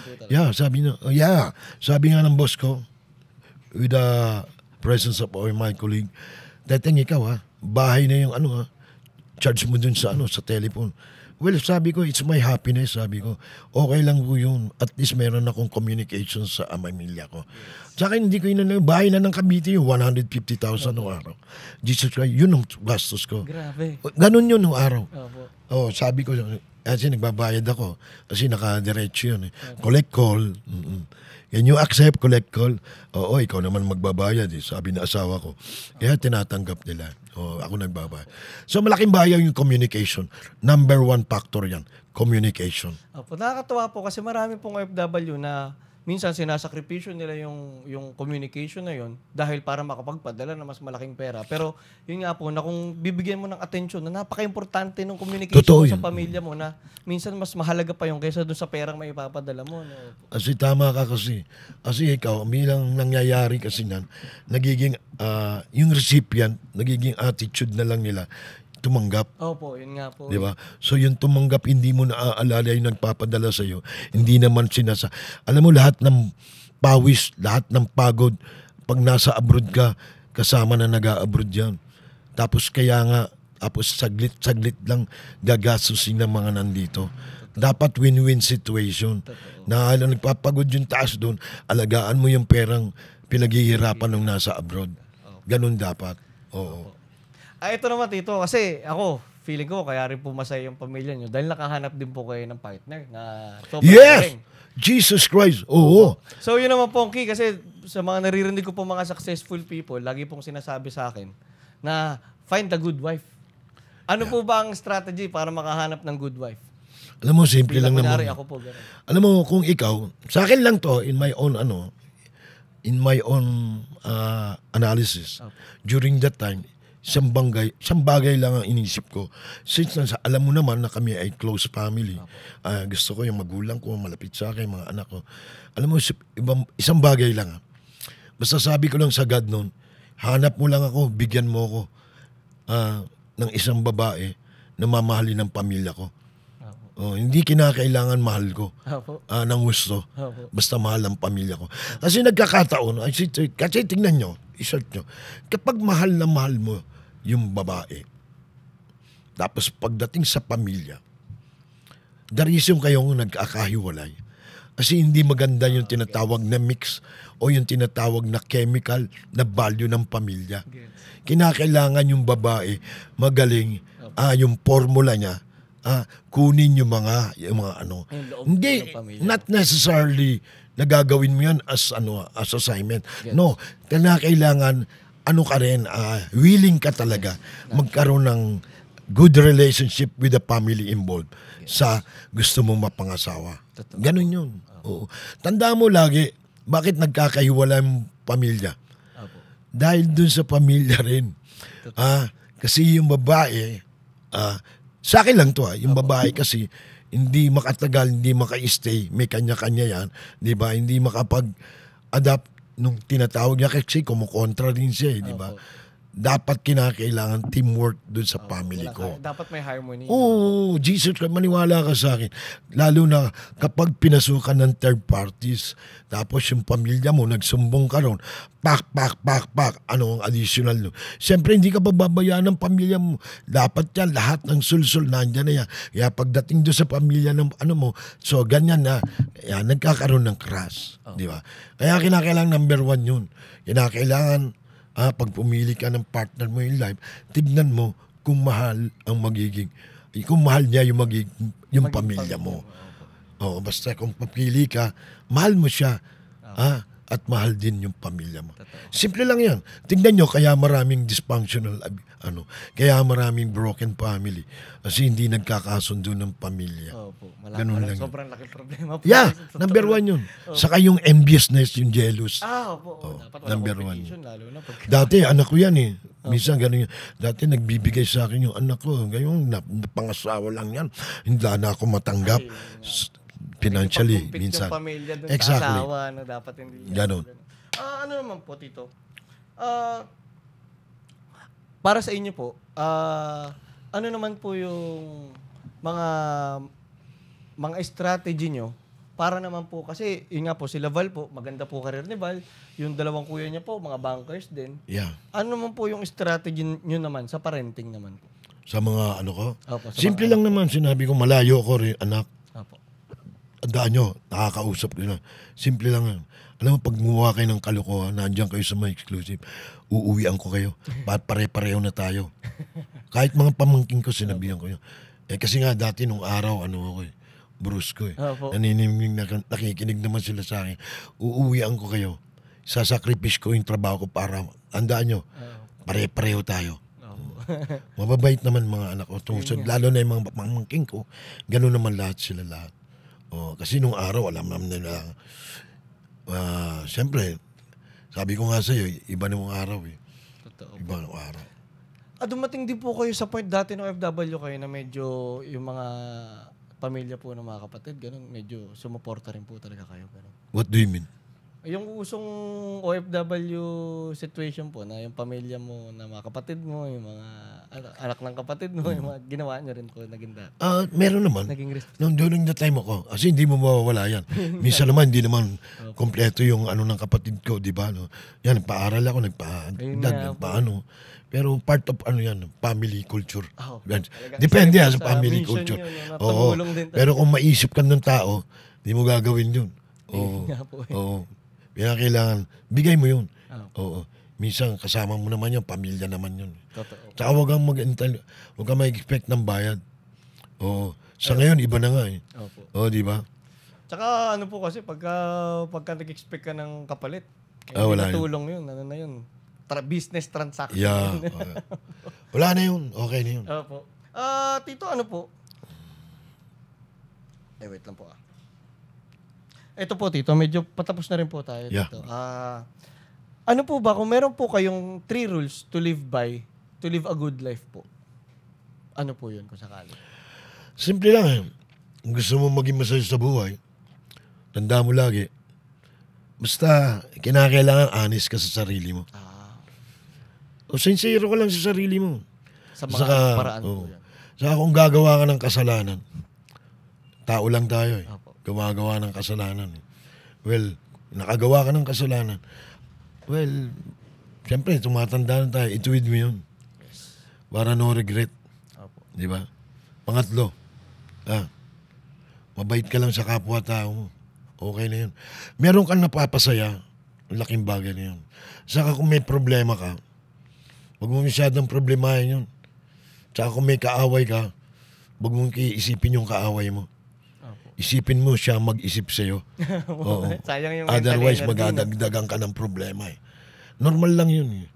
Sabi nga ng boss ko, with the presence of my colleague, Teteng, ikaw bahay na yung charge mo dun sa sa telephone. Well, sabi ko, it's my happiness, sabi ko. Okay lang po yun. At least meron akong communication sa pamilya ko. Tsaka hindi ko bahay na ng Cavite yung 150,000 noong araw. Jesus Christ, yun ang gastos ko. Grabe. Ganun yun noong araw. Opo. Sabi ko, kasi nagbabayad ako. Kasi nakadiretso yun. Collect call. Can you accept collect call? Oo, ikaw naman magbabayad sabi ng asawa ko. Kaya tinatanggap nila. Ako nagbabayad. So malaking bayad yung communication. Number 1 factor yan. Communication. Opo, nakakatuwa po kasi marami pong OFW na minsan sinasakripisyo nila yung communication na yun dahil para makapagpadala ng mas malaking pera. Pero yun nga po, na kung bibigyan mo ng atensyon na napaka-importante ng communication mo sa pamilya mo na minsan mas mahalaga pa yung kaysa doon sa perang may ipapadala mo. No? Kasi tama ka kasi. Kasi ikaw, bilang nangyayari kasi nan, nagiging, yung recipient, nagiging attitude na lang nila tumanggap. Opo, yun nga po. Di ba? So yung tumanggap, hindi mo naaalala yung nagpapadala sa'yo. Hindi naman alam mo, lahat ng pawis, lahat ng pagod, pag nasa abroad ka, kasama na nag-a-abroad yan. Tapos saglit lang gagastusin ng mga nandito. Dapat win-win situation. Na nagpapagod yung taas doon, alagaan mo yung perang pinaghihirapan ng nasa abroad. Ganun dapat. Oo. Ito naman, Tito, kasi ako, feeling ko, kaya rin po masaya yung pamilya nyo dahil nakahanap din po kayo ng partner na sobrang galing. Jesus Christ! Oo. So, yun naman po, key, kasi sa mga naririnig ko po mga successful people, lagi pong sinasabi sa akin na find a good wife. Ano po ba ang strategy para makahanap ng good wife? Alam mo, simple lang naman. Ako po, ganun. Alam mo, kung ikaw, sa akin lang to, in my own analysis, during that time, isang bagay lang ang inisip ko. Since alam mo naman na kami ay close family. Gusto ko yung magulang ko, malapit sa akin, mga anak ko. Alam mo, isang bagay lang. Basta sabi ko lang sa God noon, Hanap mo lang ako, bigyan mo ako ng isang babae na mamahalin ng pamilya ko. Hindi kinakailangan mahal ko ng gusto. Basta mahal ang pamilya ko. Kasi nagkakataon, kasi tingnan nyo, isort nyo, kapag mahal na mahal mo yung babae, tapos pagdating sa pamilya, the reason kayong nagkakahiwalay, kasi hindi maganda yung tinatawag na mix o yung tinatawag na chemical na value ng pamilya. Kinakailangan yung babae magaling, yung formula niya, kunin yung mga ano. Hindi, not necessarily nagagawin mo yan as assignment. No, kailangan ano ka rin, willing ka talaga magkaroon ng good relationship with the family involved sa gusto mong mapangasawa. Ganun yun. Oo. Tanda mo lagi, bakit nagkakahiwalay ang pamilya? Dahil dun sa pamilya rin. Kasi yung babae, sa akin lang to, yung babae kasi hindi makatagal, hindi maka-stay, may kanya-kanya yan, di ba? Hindi makapag-adapt nung tinatawag niya kasi kumukontra din siya, di ba? Dapat kinakailangan teamwork dun sa family ko. Dapat may harmony. Oo, Jesus, maniwala ka sa akin. Lalo na kapag pinasukan ng third parties, tapos yung pamilya mo, nagsumbong ka ron, pak, ano ang additional no? Siyempre, hindi ka babayaan ng pamilya mo. Dapat yan, lahat ng sulsul, nandyan na yan. Kaya pagdating doon sa pamilya ng ano mo, so ganyan na, yan, nagkakaroon ng crush. Di ba? Kaya kinakailangan number 1 yun. Kinakailangan, pag pumili ka ng partner mo in life, tignan mo kung mahal ang magiging, kung mahal niya yung pamilya mo. Basta kung papili ka, mahal mo siya, at mahal din yung pamilya mo. Simple lang yan. Tignan nyo, kaya maraming dysfunctional, kaya maraming broken family. Kasi hindi nagkakasundo ng pamilya. Ganun lang. Sobrang laki problema po. Yeah, number 1 yun. Saka yung enviousness, yung jealous. Dapat number 1. lalo na pag... Dati, anak ko yan eh. Minsan ganun yun. Dati nagbibigay sa akin yung anak ko. Ngayon, napangasawa lang yan. Hindi na ako matanggap. Financially, minsan. Yung pamilya dun exactly. Sa asawa na dapat hindi. Ganon. Ano naman po, Tito? Para sa inyo po, ano naman po yung mga strategy nyo para naman po, kasi yun nga po, sila Val po, maganda po career ni Val, yung dalawang kuya niya po, mga bankers din. Yeah. Ano naman po yung strategy nyo naman sa parenting naman po? Sa mga ano ko? Opo, simple lang naman, sinabi ko, malayo ko rin, anak. Opo. Andaan nyo, nakakausap ko na. Simple lang yan. Alam mo, pag gumawa kayo ng kalokohan, nandiyan kayo sa mga exclusive, uuwian ko kayo. Pare-pareho na tayo. Kahit mga pamangking ko, sinabihan ko yun. Kasi nga, dati nung araw, brusko eh. Nakikinig naman sila sa akin. Uuwian ko kayo. Sasakripice ko yung trabaho ko para, andaan nyo, pare-pareho tayo. Mababait naman mga anak ko. Lalo na yung mga pamangking ko, gano'n naman sila lahat. Kasi nung araw, alam naman nila, siyempre, sabi ko nga sa'yo, iba namang araw eh. Totoo. Iba namang araw. Dumating din po kayo sa point dati ng OFW kayo na medyo yung mga pamilya po ng mga kapatid, ganun, medyo sumuporta rin po talaga kayo. Ganun. What do you mean? Yung usong OFW situation po na yung pamilya mo na mga kapatid mo, yung mga anak ng kapatid mo, yung mga ginawa nyo rin po naging dati. Meron naman. Naging risk. Nung during the time ako, kasi hindi mo mawawala yan. Minsan naman, hindi naman kompleto yung ng kapatid ko, di ba? No? Yan, nagpaaral ako, nagpaano. Pero part of yan, family culture. Depende sa family culture. Oo. Pero kung maisip ka ng tao, hindi mo gagawin yun. Oo. Kailangan, bigay mo yun. Oo. Minsan, kasama mo naman yun, pamilya naman yun. Totoo. Tsaka huwag kang mag-expect ng bayad. Oo. Sa ngayon, iba na nga eh. Oo, di ba? Tsaka ano po kasi, pagka nag-expect ka ng kapalit, wala natulong yun. Ano na yun? Business transaction. Yeah. Wala na yun. Okay na yun. Opo. Tito, ano po? Wait lang po Ito po, Tito, medyo patapos na rin po tayo dito. Ano po ba, kung meron po kayong 3 rules to live by, to live a good life po, ano po yun kung sakali? Simple lang eh. Kung gusto mo maging masaya sa buhay, tanda mo lagi, basta kinakailangan honest ka sa sarili mo. O sincere ka lang sa sarili mo. Sa mga paraan po yan. Saka kung gagawa ka ng kasalanan, tao lang tayo eh. Opo. Gumagawa ng kasalanan. Well, nakagawa ka ng kasalanan. Well, siyempre, tumatanda na tayo. Ituwid mo yun. Para no regret. Opo. Di ba? Pangatlo, mabait ka lang sa kapwa-tao mo. Okay na yun. Meron kang napapasaya, laking bagay na yun. Saka kung may problema ka, huwag mo masyadong problemahin yun. Saka kung may kaaway ka, huwag mong iisipin yung kaaway mo. Opo. Isipin mo siya mag-isip sa'yo. Oo. Sayang yung Otherwise, mental energy, magdadagdagan ka ng problema eh. Normal lang yun eh.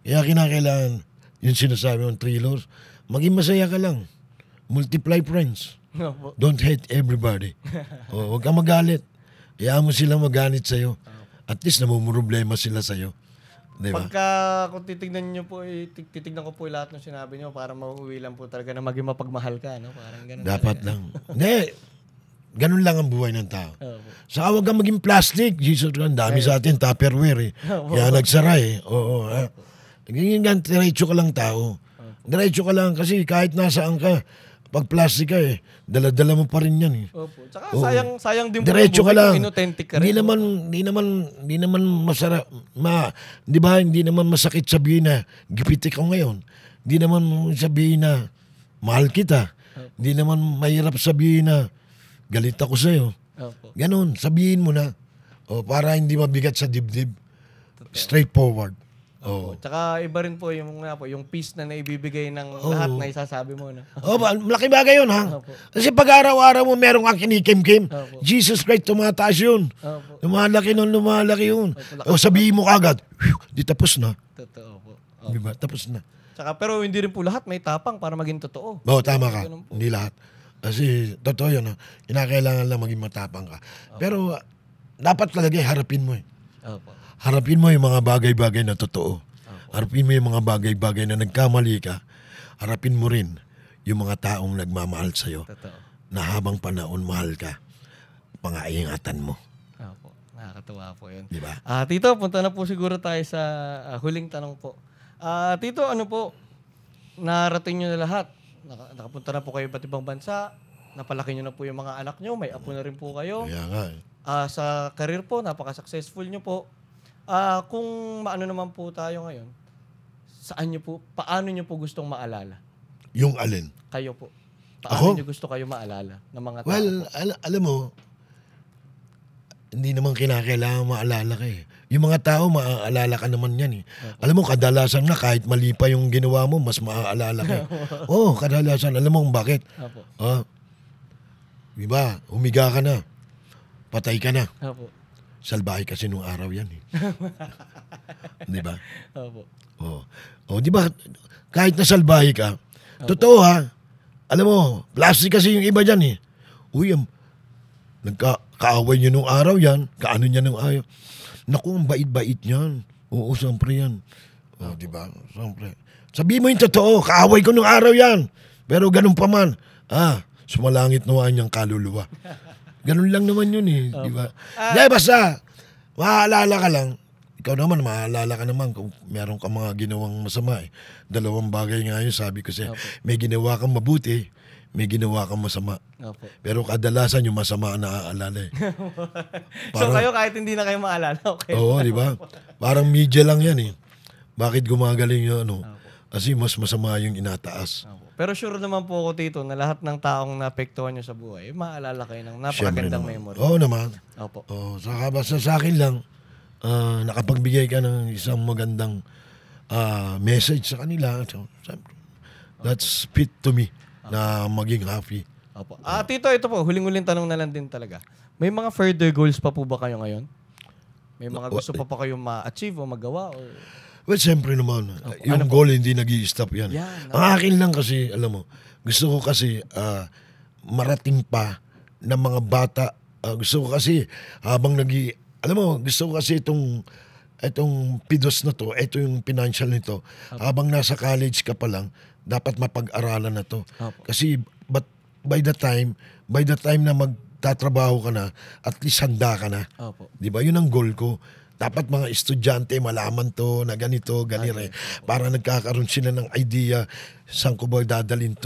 Kaya kinakailangan, yung sinasabi ng thrillers, maging masaya ka lang. Multiply friends. Opo. Don't hate everybody. Huwag kang magalit. Hayaan mo sila magalit sa'yo. At least namumroblema sila sa'yo. Diba? Pagka kung titignan niyo po, titignan ko po lahat ng sinabi niyo para mauwi lang po talaga na maging mapagmahal ka, no? Parang ganun. Dapat lang. Hindi. Ganun lang ang buhay ng tao. Opo. Saka huwag kang maging plastic. Jesus, ang dami sa atin, Tupperware eh. Kaya nagsara eh. Oo. Ganyan, diretso ka lang tao. Diretso ka lang kasi kahit nasaan ka, pag plastic ka eh, dala-dala mo pa rin yan eh. Opo. Tsaka sayang din po Diretso ka lang. inauthentic ka rin. Hindi naman masarap, di ba, hindi naman masakit sabihin na gipit ko ngayon. Hindi naman sabihin na mahal kita. Hindi naman mahirap sabihin na galit ako sa'yo. Opo. Ganon, sabihin mo na. Para hindi mabigat sa dibdib. Straightforward. Tsaka iba rin po yung peace na naibibigay ng lahat na isasabi mo. No? Malaki bagay yun ha. Opo. Kasi pag araw-araw mo meron kang kinikim-kim, Opo. Jesus Christ, tumataas yun. Opo. Lumalaki yun. Sabihin mo kagad, di tapos na. Totoo po. Di ba? Tapos na. Tsaka pero hindi rin po lahat may tapang para maging totoo. Tama ka. Hindi lahat. Kasi totoo yun. Kinakailangan lang maging matapang ka. Pero dapat talaga harapin mo eh. Opo. Harapin mo yung mga bagay-bagay na totoo. Harapin mo yung mga bagay-bagay na nagkamali ka. Harapin mo rin yung mga taong nagmamahal sa'yo. Totoo. Na habang panahon mahal ka, pangaingatan mo. Opo. Nakakatuwa po yun. Di ba? Tito, punta na po siguro tayo sa huling tanong po. Tito, ano po, narating nyo na lahat. Nakapunta na po kayo iba't ibang bansa. Napalaki nyo na po yung mga anak nyo. May apo na rin po kayo. Kaya nga eh. Sa career po, napaka-successful nyo po. Kung maano naman po tayo ngayon, paano nyo po gustong maalala? Yung alin? Kayo po. Ako? Paano nyo gusto kayo maalala ng mga tao? Well, alam mo, hindi naman kinakailangan maalala ka eh. Yung mga tao, maaalala ka naman yan eh. Okay. Alam mo, kadalasan na kahit mali pa yung ginawa mo, mas maaalala ka eh. Kadalasan. Alam mo kung bakit? Opo. Diba, humiga ka na. Patay ka na. Opo. Salbahe kasi nung araw yan eh. Diba? Opo. Diba, kahit na salbahe ka, totoo ha, alam mo, plastic kasi yung iba dyan eh. Nagkaaway nyo nung araw yan, kaano niya nung ayaw. Naku, ang bait-bait niyan. Oo, siyempre yan. Diba? Siyempre. Sabihin mo yung totoo, kaaway ko nung araw yan. Pero ganun pa man, sumalangit nawa niyang kaluluwa. Ganun lang naman yun eh. Diba? Basta, maaalala ka lang. Ikaw naman, maaalala ka naman kung meron ka mga ginawang masama eh. Dalawang bagay nga yun, sabi ko siya. May ginawa kang mabuti, may ginawa kang masama. Opo. Pero kadalasan yung masama ang naaalala eh. So kayo kahit hindi na kayo maalala, okay? Oo, di ba? Parang media lang yan eh. Bakit gumagaling yung ano? Kasi mas masama yung inataas. Opo. Pero sure naman po ako, Tito, na lahat ng taong naapektuhan nyo sa buhay, maalala kayo ng napakagandang memory. Oo naman. Opo. Saka basta sa akin lang, nakapagbigay ka ng isang magandang message sa kanila. So, that's fit to me na maging happy. Opo. Tito, ito po, huling-huling tanong na lang din talaga. May mga further goals pa po ba kayo ngayon? May mga gusto pa kayong ma-achieve o magawa? Or... Well, siyempre naman. Yung goal hindi nag-i-stop yan. Ang akin lang kasi, alam mo, gusto ko kasi marating pa ng mga bata. Gusto ko kasi habang alam mo, gusto ko kasi itong PIDOS na to, ito yung financial nito, habang nasa college ka pa lang, dapat mapag-aralan na to. Kasi by the time na magtatrabaho ka na, at least handa ka na. Di ba? Yun ang goal ko. Dapat mga estudyante malaman to na ganito, ganire. Para nagkakaroon sila ng idea saan ko ba dadalhin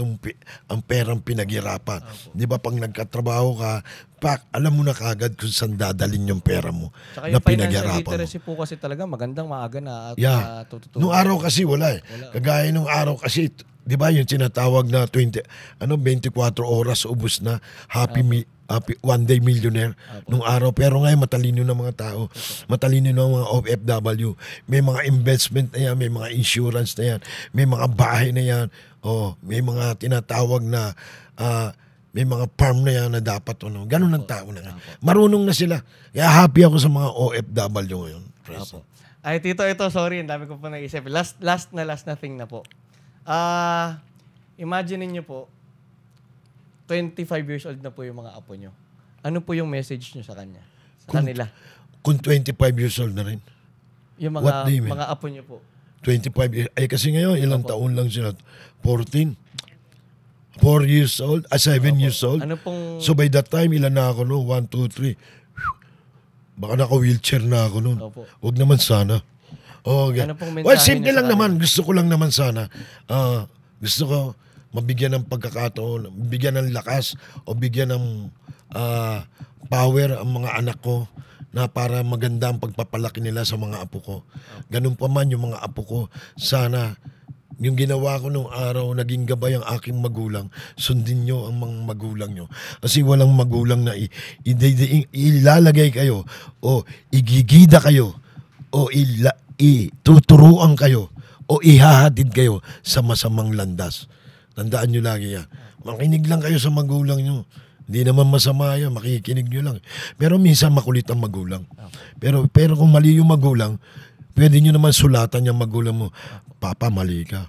ang perang pinaghirapan. Di ba pag nagkatrabaho ka, alam mo na kagad kung saan dadalhin yung pera mo Tsaka na yung financial pinaghirapan mo. literacy po kasi talaga magandang maaga na at Yeah. tututunan. Nung araw kasi wala eh. Kagaya nung araw kasi, di ba yung tinatawag na 24 oras ubus na happy one day millionaire nung araw. Pero ngayon matalino ng mga tao, matalino ng mga OFW. May mga investment na yan, may mga insurance na yan, may mga bahay na yan, may mga tinatawag na may mga farm na yan na dapat ganun ang tao na nga. Marunong na sila. Kaya happy ako sa mga OFW ngayon. Apo. Ay, Tito, ito, sorry, ang dami ko pa naisip. Last na thing na po. Imagine niyo po, 25 years old na po yung mga apo nyo. Ano po yung message nyo sa kanya? Sa kanila? Kung 25 years old na rin. Yung What do you mean? mga apo nyo po. 25 years. Ay kasi ngayon, ilang taon lang sila? 14? 4 years old? 7 years old? Ano pong... So by that time, ilan na ako no? 1, 2, 3. Baka naka-wheelchair na ako nun. Opo. Huwag naman sana. Okay. Ano pong mensahe Well, simple niyo sa lang naman. Gusto ko lang naman sana. Gusto ko mabigyan ng pagkakataon, bigyan ng lakas o bigyan ng power ang mga anak ko na para maganda ang pagpapalaki nila sa mga apo ko. Ganun pa man yung mga apo ko. Sana yung ginawa ko nung araw, naging gabay ang aking magulang, sundin nyo ang mga magulang nyo. Kasi walang magulang na ilalagay kayo o igigida kayo o ituturuan kayo o ihahatid kayo sa masamang landas. Tandaan nyo lagi yan. Makinig lang kayo sa magulang nyo. Hindi naman masama yan, makikinig nyo lang. Pero minsan makulit ang magulang. Pero kung mali yung magulang, pwede nyo naman sulatan yung magulang mo, Papa, mali ka.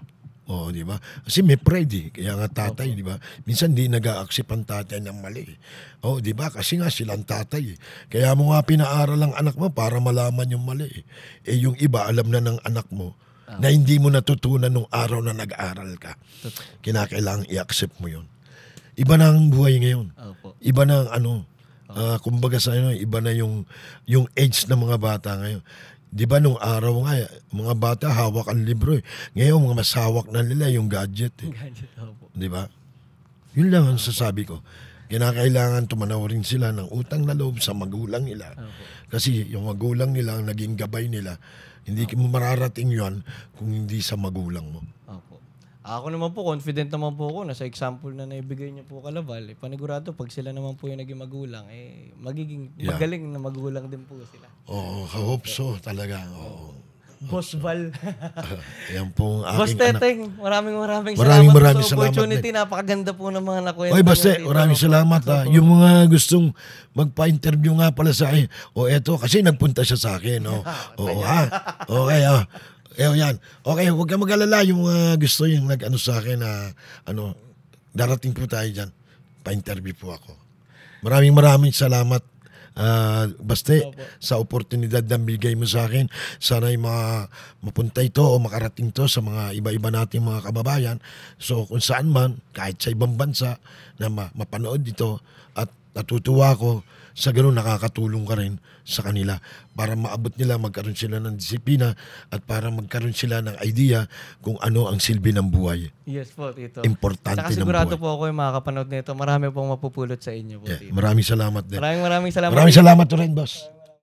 Di ba? Kasi may pride eh. Kaya nga tatay, di ba? Minsan di nag-a-accept ang tatay ng mali. Di ba? Kasi nga silang tatay eh. Kaya mo nga pinaaral ang anak mo para malaman yung mali eh. Yung iba, alam na ng anak mo na hindi mo natutunan nung araw na nag-aral ka. Kinakailangan i-accept mo yun. Iba na ang buhay ngayon. Iba na ang kumbaga sa iba na yung age ng mga bata ngayon. Di ba nung araw nga, mga bata hawak ang libro eh. Ngayon, mga mas hawak na nila yung gadget eh. Di ba? Yun lang ang sasabi ko. Kinakailangan tumanaw rin sila ng utang na loob sa magulang nila. Kasi yung magulang nila, ang naging gabay nila, hindi mo mararating yun kung hindi sa magulang mo. Ako naman po, confident naman po ako na sa example na naibigay niyo po Kalaval, panigurado pag sila naman po yung naging magulang, magiging magaling na magulang din po sila. Hope so talaga. Boss Val. Yan po ang Boss aking anak. Teteng, maraming Maraming sa salamat opportunity. Napakaganda po ng mga nakwento. Oy, Baste, maraming salamat ha. Yung mga gustong magpa-interview nga pala sa akin. Eto, kasi nagpunta siya sa akin. Ha? Okay, yan. Okay, huwag kang mag-alala yung mga gusto yung nag-ano sa akin na darating po tayo dyan. Pa-interview po ako. Maraming salamat. Baste, sa oportunidad na bigay mo sa akin. Sana yung mapunta ito o makarating to sa mga iba-iba nating mga kababayan. So kung saan man, kahit sa ibang bansa na mapanood ito at natutuwa ko, sa ganun nakakatulong ka rin sa kanila para maabot nila, magkaroon sila ng disiplina at para magkaroon sila ng idea kung ano ang silbi ng buhay. Yes po, Tito. Importante ng buhay. Saka sigurado po ako yung makakapanood nito. Marami pong mapupulot sa inyo po, Tito. Maraming salamat din. Maraming salamat. Maraming salamat rin, boss.